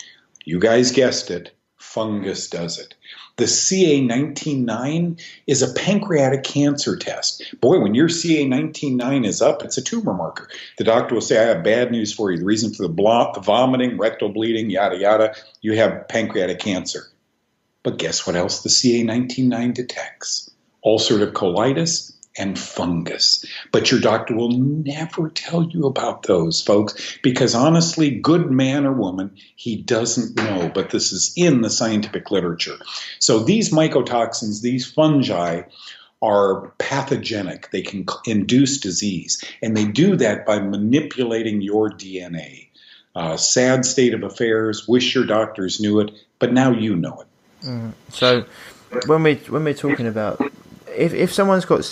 A: You guys guessed it, fungus does it. The CA19-9 is a pancreatic cancer test. Boy, when your CA19-9 is up, it's a tumor marker. The doctor will say, I have bad news for you. The reason for the vomiting, rectal bleeding, yada, yada, you have pancreatic cancer. But guess what else the CA19-9 detects? Ulcerative colitis and fungus. But your doctor will never tell you about those, folks, because honestly, good man or woman, he doesn't know, but this is in the scientific literature. So these mycotoxins, these fungi, are pathogenic. They can induce disease, and they do that by manipulating your DNA. Sad state of affairs, wish your doctors knew it, but now you know it.
B: So when we're talking about if someone's got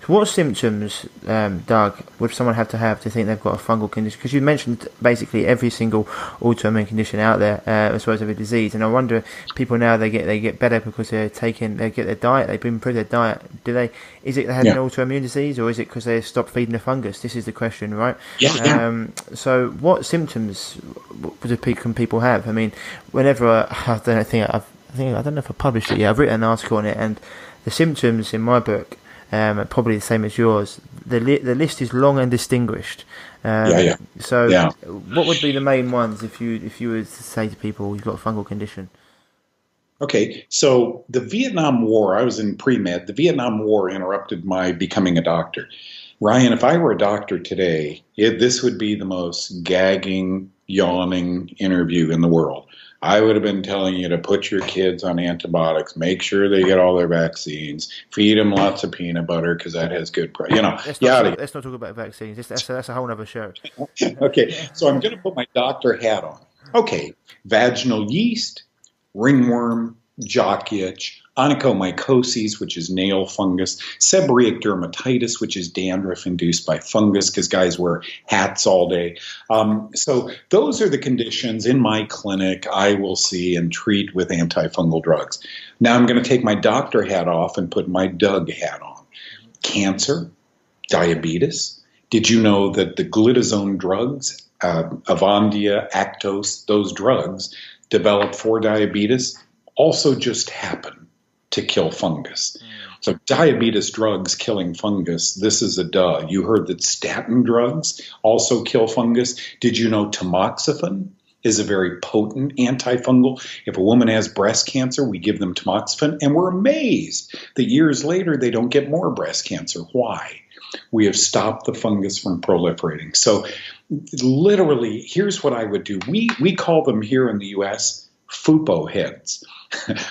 B: what symptoms, Doug, would someone have to think they've got a fungal condition? Because you mentioned basically every single autoimmune condition out there, as well as every disease. And I wonder, people now they get better because they get their diet, they've improved their diet. Is it they had an autoimmune disease, or is it because they stopped feeding the fungus? This is the question, right? So what symptoms can people have? I mean, whenever I don't know if I published it yet. I've written an article on it, and the symptoms in my book are probably the same as yours. The list is long and distinguished. So what would be the main ones if you were to say to people you've got a fungal condition?
A: Okay, so the Vietnam War, I was in pre-med. The Vietnam War interrupted my becoming a doctor. Ryan, if I were a doctor today, this would be the most gagging, yawning interview in the world. I would have been telling you to put your kids on antibiotics, make sure they get all their vaccines, feed them lots of peanut butter because that has good,
B: Let's not talk about vaccines. That's a whole other show.
A: Okay, so I'm going to put my doctor hat on. Okay, vaginal yeast, ringworm, jock itch, onychomycosis, which is nail fungus, seborrheic dermatitis, which is dandruff induced by fungus because guys wear hats all day. So those are the conditions in my clinic I will see and treat with antifungal drugs. Now I'm going to take my doctor hat off and put my Doug hat on. Cancer, diabetes. Did you know that the glitazone drugs, Avandia, Actos, those drugs developed for diabetes also just happen to kill fungus. So diabetes drugs killing fungus, this is a duh. You heard that statin drugs also kill fungus. Did you know tamoxifen is a very potent antifungal? If a woman has breast cancer, we give them tamoxifen, and we're amazed that years later they don't get more breast cancer. Why? We have stopped the fungus from proliferating. So literally, here's what I would do. We call them here in the U.S. FUPO heads.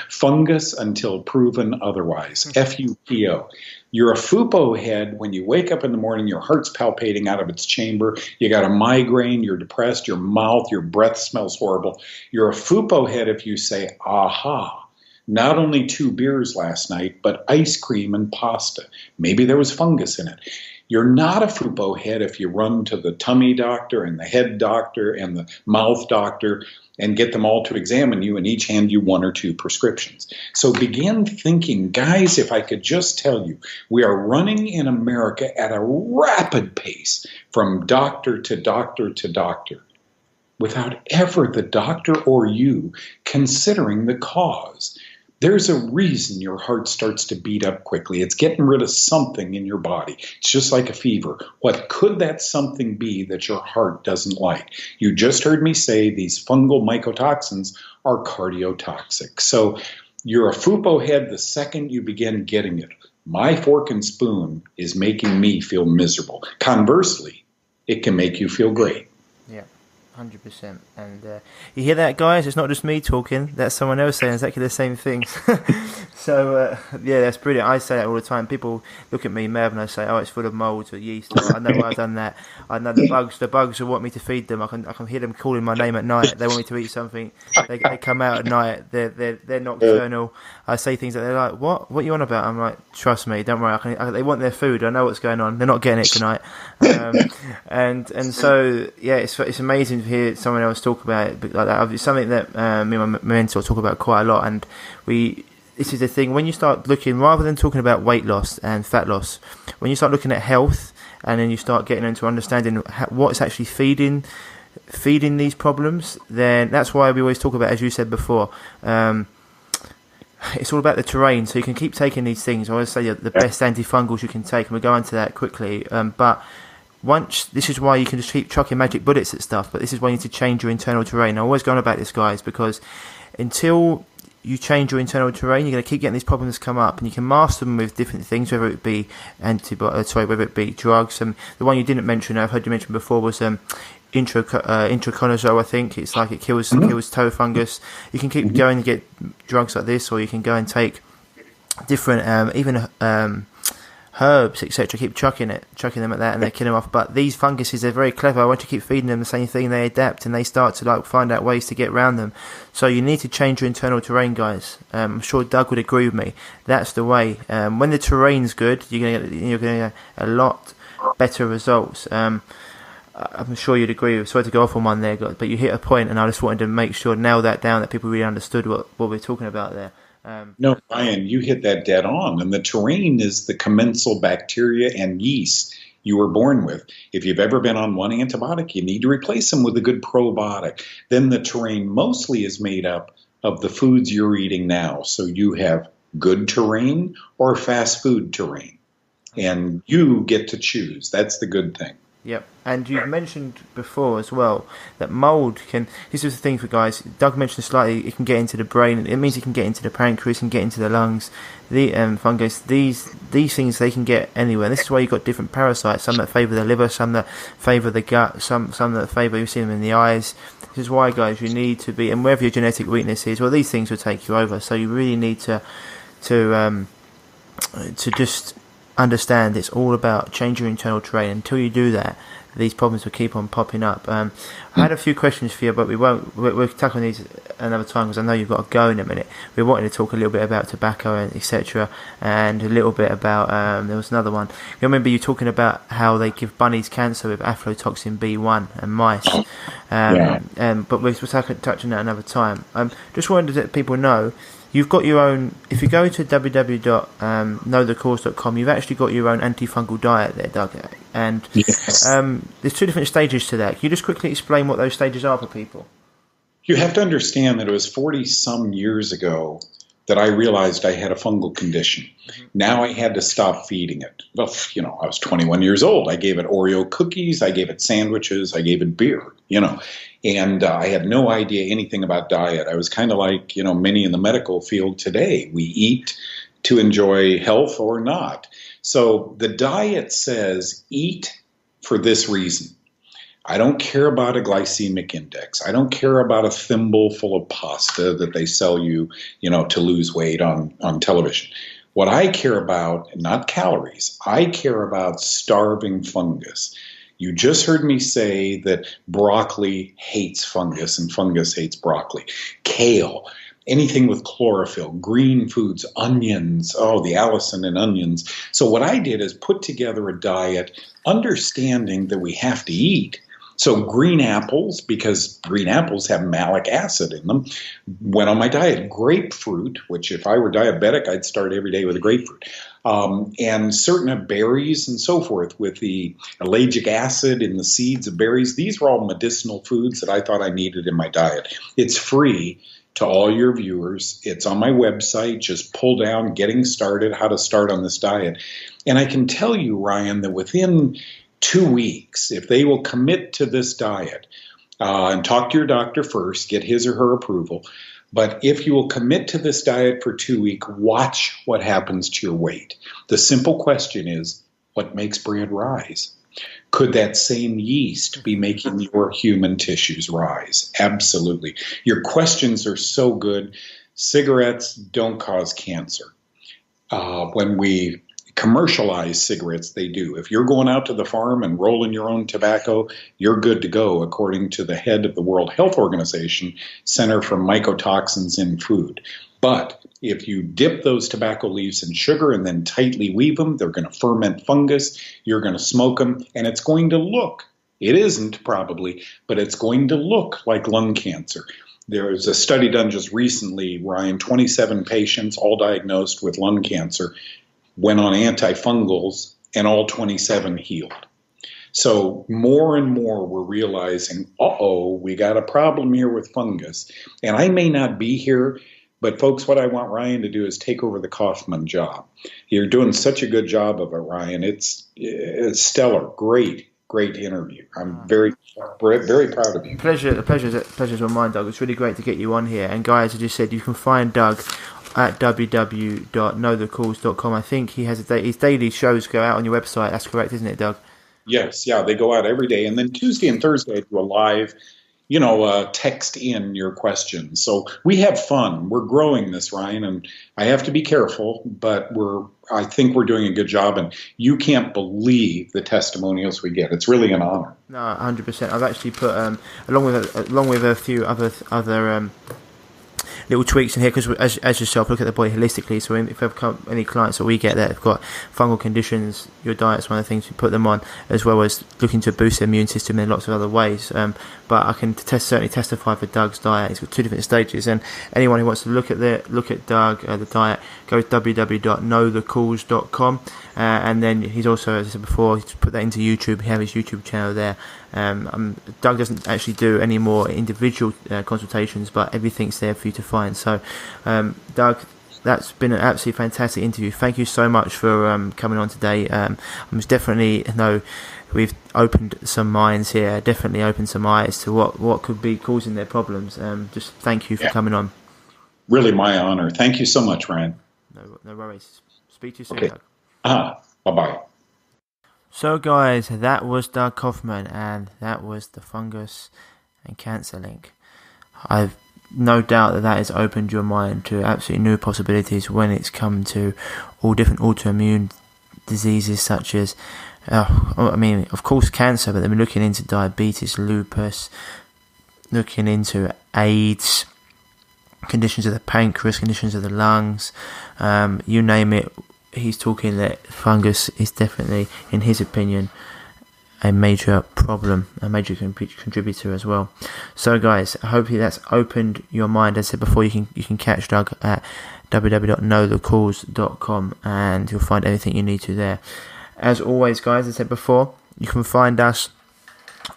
A: Fungus until proven otherwise. FUPO. You're a FUPO head when you wake up in the morning, your heart's palpating out of its chamber, you got a migraine, you're depressed, your mouth, your breath smells horrible. You're a FUPO head if you say, aha, not only 2 beers last night, but ice cream and pasta. Maybe there was fungus in it. You're not a FUPO head if you run to the tummy doctor and the head doctor and the mouth doctor and get them all to examine you and each hand you 1 or 2 prescriptions. So begin thinking, guys, if I could just tell you, we are running in America at a rapid pace from doctor to doctor to doctor, without ever the doctor or you considering the cause. There's a reason your heart starts to beat up quickly. It's getting rid of something in your body. It's just like a fever. What could that something be that your heart doesn't like? You just heard me say these fungal mycotoxins are cardiotoxic. So you're a FUPO head the second you begin getting it. My fork and spoon is making me feel miserable. Conversely, it can make you feel great.
B: Yeah. 100%. And you hear that, guys? It's not just me talking. That's someone else saying exactly the same thing. So, yeah, that's brilliant. I say that all the time. People look at me, Merv, and I say, oh, it's full of molds or yeast. I know why I've done that. I know the bugs will want me to feed them. I can hear them calling my name at night. They want me to eat something. They come out at night. They're nocturnal. I say things that they're like, what are you on about? I'm like, trust me, don't worry. They want their food. I know what's going on. They're not getting it tonight. And so, yeah, it's amazing to hear someone else talk about it like that. It's something that me and my mentor talk about quite a lot. And this is the thing, when you start looking, rather than talking about weight loss and fat loss, when you start looking at health and then you start getting into understanding what's actually feeding these problems, then that's why we always talk about, as you said before, it's all about the terrain. So you can keep taking these things. I always say the best antifungals you can take, and we'll go into that quickly. But this is why you can just keep chucking magic bullets at stuff, but this is why you need to change your internal terrain. I always go on about this, guys, because until you change your internal terrain, you're going to keep getting these problems come up, and you can master them with different things, whether it be whether it be drugs. The one you didn't mention, I've heard you mention before, was intraconazole. I think it's like it kills toe fungus. You can keep going and get drugs like this, or you can go and take different even herbs, etc. Keep chucking them at that, and they kill them off. But these funguses, they're very clever. Once you keep feeding them the same thing, they adapt and they start to find out ways to get around them. So you need to change your internal terrain, guys. I'm sure Doug would agree with me. That's the way. When the terrain's good, you're going to get a lot better results. I'm sure you'd agree. Sorry to go off on one there, but you hit a point, and I just wanted to make sure, nail that down, that people really understood what we're talking about there.
A: No, Brian, you hit that dead on. And the terrain is the commensal bacteria and yeast you were born with. If you've ever been on one antibiotic, you need to replace them with a good probiotic. Then the terrain mostly is made up of the foods you're eating now. So you have good terrain or fast food terrain. And you get to choose. That's the good thing.
B: Yep, and you've mentioned before as well that mold can. This is the thing for guys. Doug mentioned slightly. It can get into the brain. It means it can get into the pancreas, can get into the lungs. The fungus. These things they can get anywhere. And this is why you've got different parasites. Some that favour the liver, some that favour the gut, some that favour. You see them in the eyes. This is why, guys, you need to be. And wherever your genetic weakness is, well, these things will take you over. So you really need to just understand it's all about changing your internal terrain. Until you do that, these problems will keep on popping up. I had a few questions for you, but we'll tackle these another time because I know you've got to go in a minute. We wanted to talk a little bit about tobacco and etc., and a little bit about there was another one. You remember you talking about how they give bunnies cancer with aflatoxin B1 and mice, but we'll touch on that another time. Just wanted to let people know. You've got your own, if you go to www.knowthecause.com, you've actually got your own antifungal diet there, Doug. And
A: yes.
B: There's 2 different stages to that. Can you just quickly explain what those stages are for people?
A: You have to understand that it was 40-some years ago that I realized I had a fungal condition. Mm-hmm. Now I had to stop feeding it. Well, I was 21 years old. I gave it Oreo cookies. I gave it sandwiches. I gave it beer, And I had no idea anything about diet. I was kind of like, many in the medical field today. We eat to enjoy health or not. So the diet says eat for this reason. I don't care about a glycemic index. I don't care about a thimble full of pasta that they sell you, to lose weight on television. What I care about, not calories, I care about starving fungus. You just heard me say that broccoli hates fungus and fungus hates broccoli. Kale, anything with chlorophyll, green foods, onions, the allicin in onions. So what I did is put together a diet understanding that we have to eat, So green apples, because green apples have malic acid in them, went on my diet. Grapefruit, which if I were diabetic, I'd start every day with a grapefruit. And certain berries and so forth with the ellagic acid in the seeds of berries. These were all medicinal foods that I thought I needed in my diet. It's free to all your viewers. It's on my website. Just pull down Getting Started, how to start on this diet. And I can tell you, Ryan, that within 2 weeks, if they will commit to this diet, and talk to your doctor first, get his or her approval, but if you will commit to this diet for 2 weeks, watch what happens to your weight. The simple question is, what makes bread rise? Could that same yeast be making your human tissues rise? Absolutely. Your questions are so good. Cigarettes don't cause cancer. When we commercialize cigarettes, they do. If you're going out to the farm and rolling your own tobacco, you're good to go, according to the head of the World Health Organization, Center for Mycotoxins in Food. But if you dip those tobacco leaves in sugar and then tightly weave them, they're going to ferment fungus, you're going to smoke them, and it's going to look, it isn't probably, but it's going to look like lung cancer. There was a study done just recently, Ryan, 27 patients, all diagnosed with lung cancer, went on antifungals, and all 27 healed. So more and more we're realizing, we got a problem here with fungus. And I may not be here, but folks, what I want Ryan to do is take over the Kaufmann job. You're doing such a good job of it, Ryan. It's stellar. Great interview. I'm very proud of you.
B: The pleasure's on mine, Doug. It's really great to get you on here. And guys, I just said you can find Doug at www.knowthecause.com. I think he has his daily shows go out on your website. That's correct, isn't it, Doug?
A: Yes, yeah, they go out every day. And then Tuesday and Thursday I do a live, text in your questions. So we have fun. We're growing this, Ryan, and I have to be careful, but I think we're doing a good job, and you can't believe the testimonials we get. It's really an honor.
B: No, 100%. I've actually put along with a few other little tweaks in here, because as yourself, look at the body holistically. So if we have any clients that we get that have got fungal conditions, your diet's one of the things we put them on, as well as looking to boost their immune system in lots of other ways. But I can certainly testify for Doug's diet. He's got 2 different stages, and anyone who wants to look at Doug, the diet, go to www.knowthecause.com. And then he's also, as I said before, he's put that into YouTube. He has his YouTube channel there. Doug doesn't actually do any more individual consultations, but everything's there for you to find. So, Doug, that's been an absolutely fantastic interview. Thank you so much for coming on today. I'm definitely we've opened some minds here, definitely opened some eyes to what could be causing their problems. Just thank you for coming on.
A: Really my honor. Thank you so much, Ryan.
B: No worries. Speak to you soon,
A: okay.
B: Doug.
A: Bye-bye.
B: So guys, that was Doug Kaufmann, and that was the fungus and cancer link. I've no doubt that has opened your mind to absolutely new possibilities when it's come to all different autoimmune diseases, such as of course cancer, but they've been looking into diabetes, lupus, looking into AIDS, conditions of the pancreas, conditions of the lungs, you name it. He's talking that fungus is definitely, in his opinion, a major problem, a major contributor as well. So guys, hopefully that's opened your mind. As I said before, you can catch Doug at www.knowthecause.com, and you'll find everything you need to there. As always, guys, as I said before, you can find us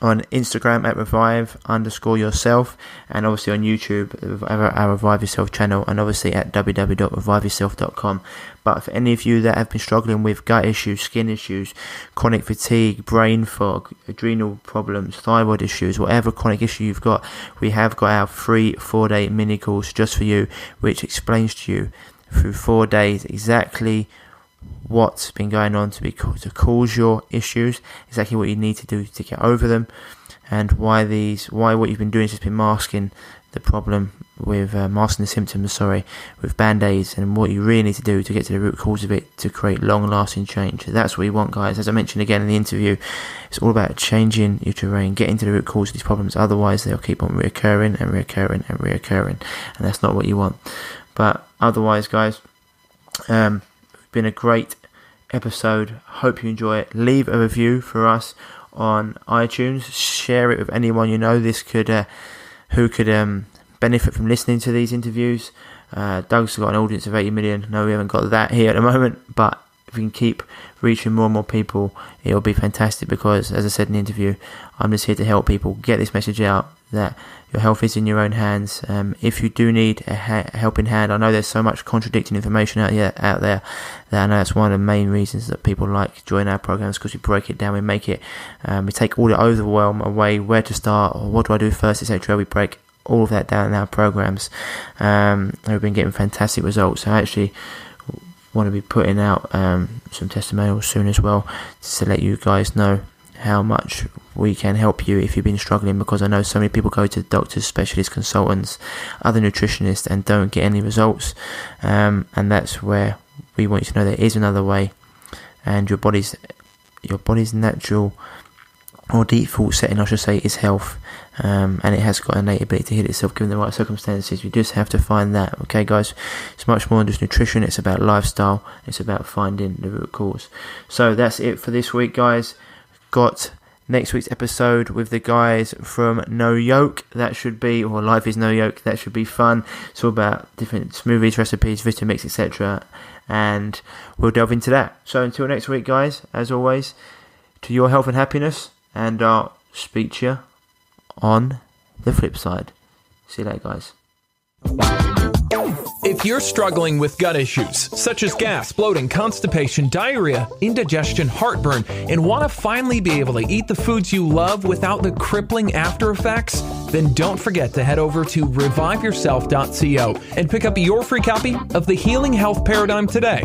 B: on Instagram at revive_yourself, and obviously on YouTube, our Revive Yourself channel, and obviously at www.reviveyourself.com. But for any of you that have been struggling with gut issues, skin issues, chronic fatigue, brain fog, adrenal problems, thyroid issues, whatever chronic issue you've got, we have got our free 4-day mini course just for you, which explains to you through 4 days exactly what's been going on to cause your issues, exactly what you need to do to get over them, and why what you've been doing has just been masking the problem with masking the symptoms, with band-aids, and what you really need to do to get to the root cause of it to create long-lasting change. That's what you want, guys. As I mentioned again in the interview, it's all about changing your terrain, getting to the root cause of these problems. Otherwise, they'll keep on reoccurring, and that's not what you want. But otherwise, guys, been a great episode. Hope you enjoy it. Leave a review for us on iTunes. Share it with anyone you know who could benefit from listening to these interviews. Doug's got an audience of 80 million. No, we haven't got that here at the moment, but if we can keep reaching more and more people, it'll be fantastic, because, as I said in the interview, I'm just here to help people get this message out that your health is in your own hands. If you do need a helping hand, I know there's so much contradicting information out there that I know that's one of the main reasons that people like join our programs, because we break it down, we make it, we take all the overwhelm away, where to start, or what do I do first, etc. We break all of that down in our programs. We've been getting fantastic results. I actually want to be putting out some testimonials soon as well, just to let you guys know how much we can help you if you've been struggling, because I know so many people go to doctors, specialists, consultants, other nutritionists, and don't get any results, and that's where we want you to know there is another way, and your body's natural or default setting, I should say, is health, and it has got an innate ability to heal itself given the right circumstances. We just have to find that. Okay, guys, it's much more than just nutrition. It's about lifestyle. It's about finding the root cause. So that's it for this week, guys. Got next week's episode with the guys from No Yoke. That should be, or Life is No Yoke. That should be fun. It's all about different smoothies, recipes, Vitamix, etc. And we'll delve into that. So until next week, guys, as always, to your health and happiness. And I'll speak to you on the flip side. See you later, guys.
C: If you're struggling with gut issues, such as gas, bloating, constipation, diarrhea, indigestion, heartburn, and want to finally be able to eat the foods you love without the crippling after effects, then don't forget to head over to reviveyourself.co and pick up your free copy of The Healing Health Paradigm today.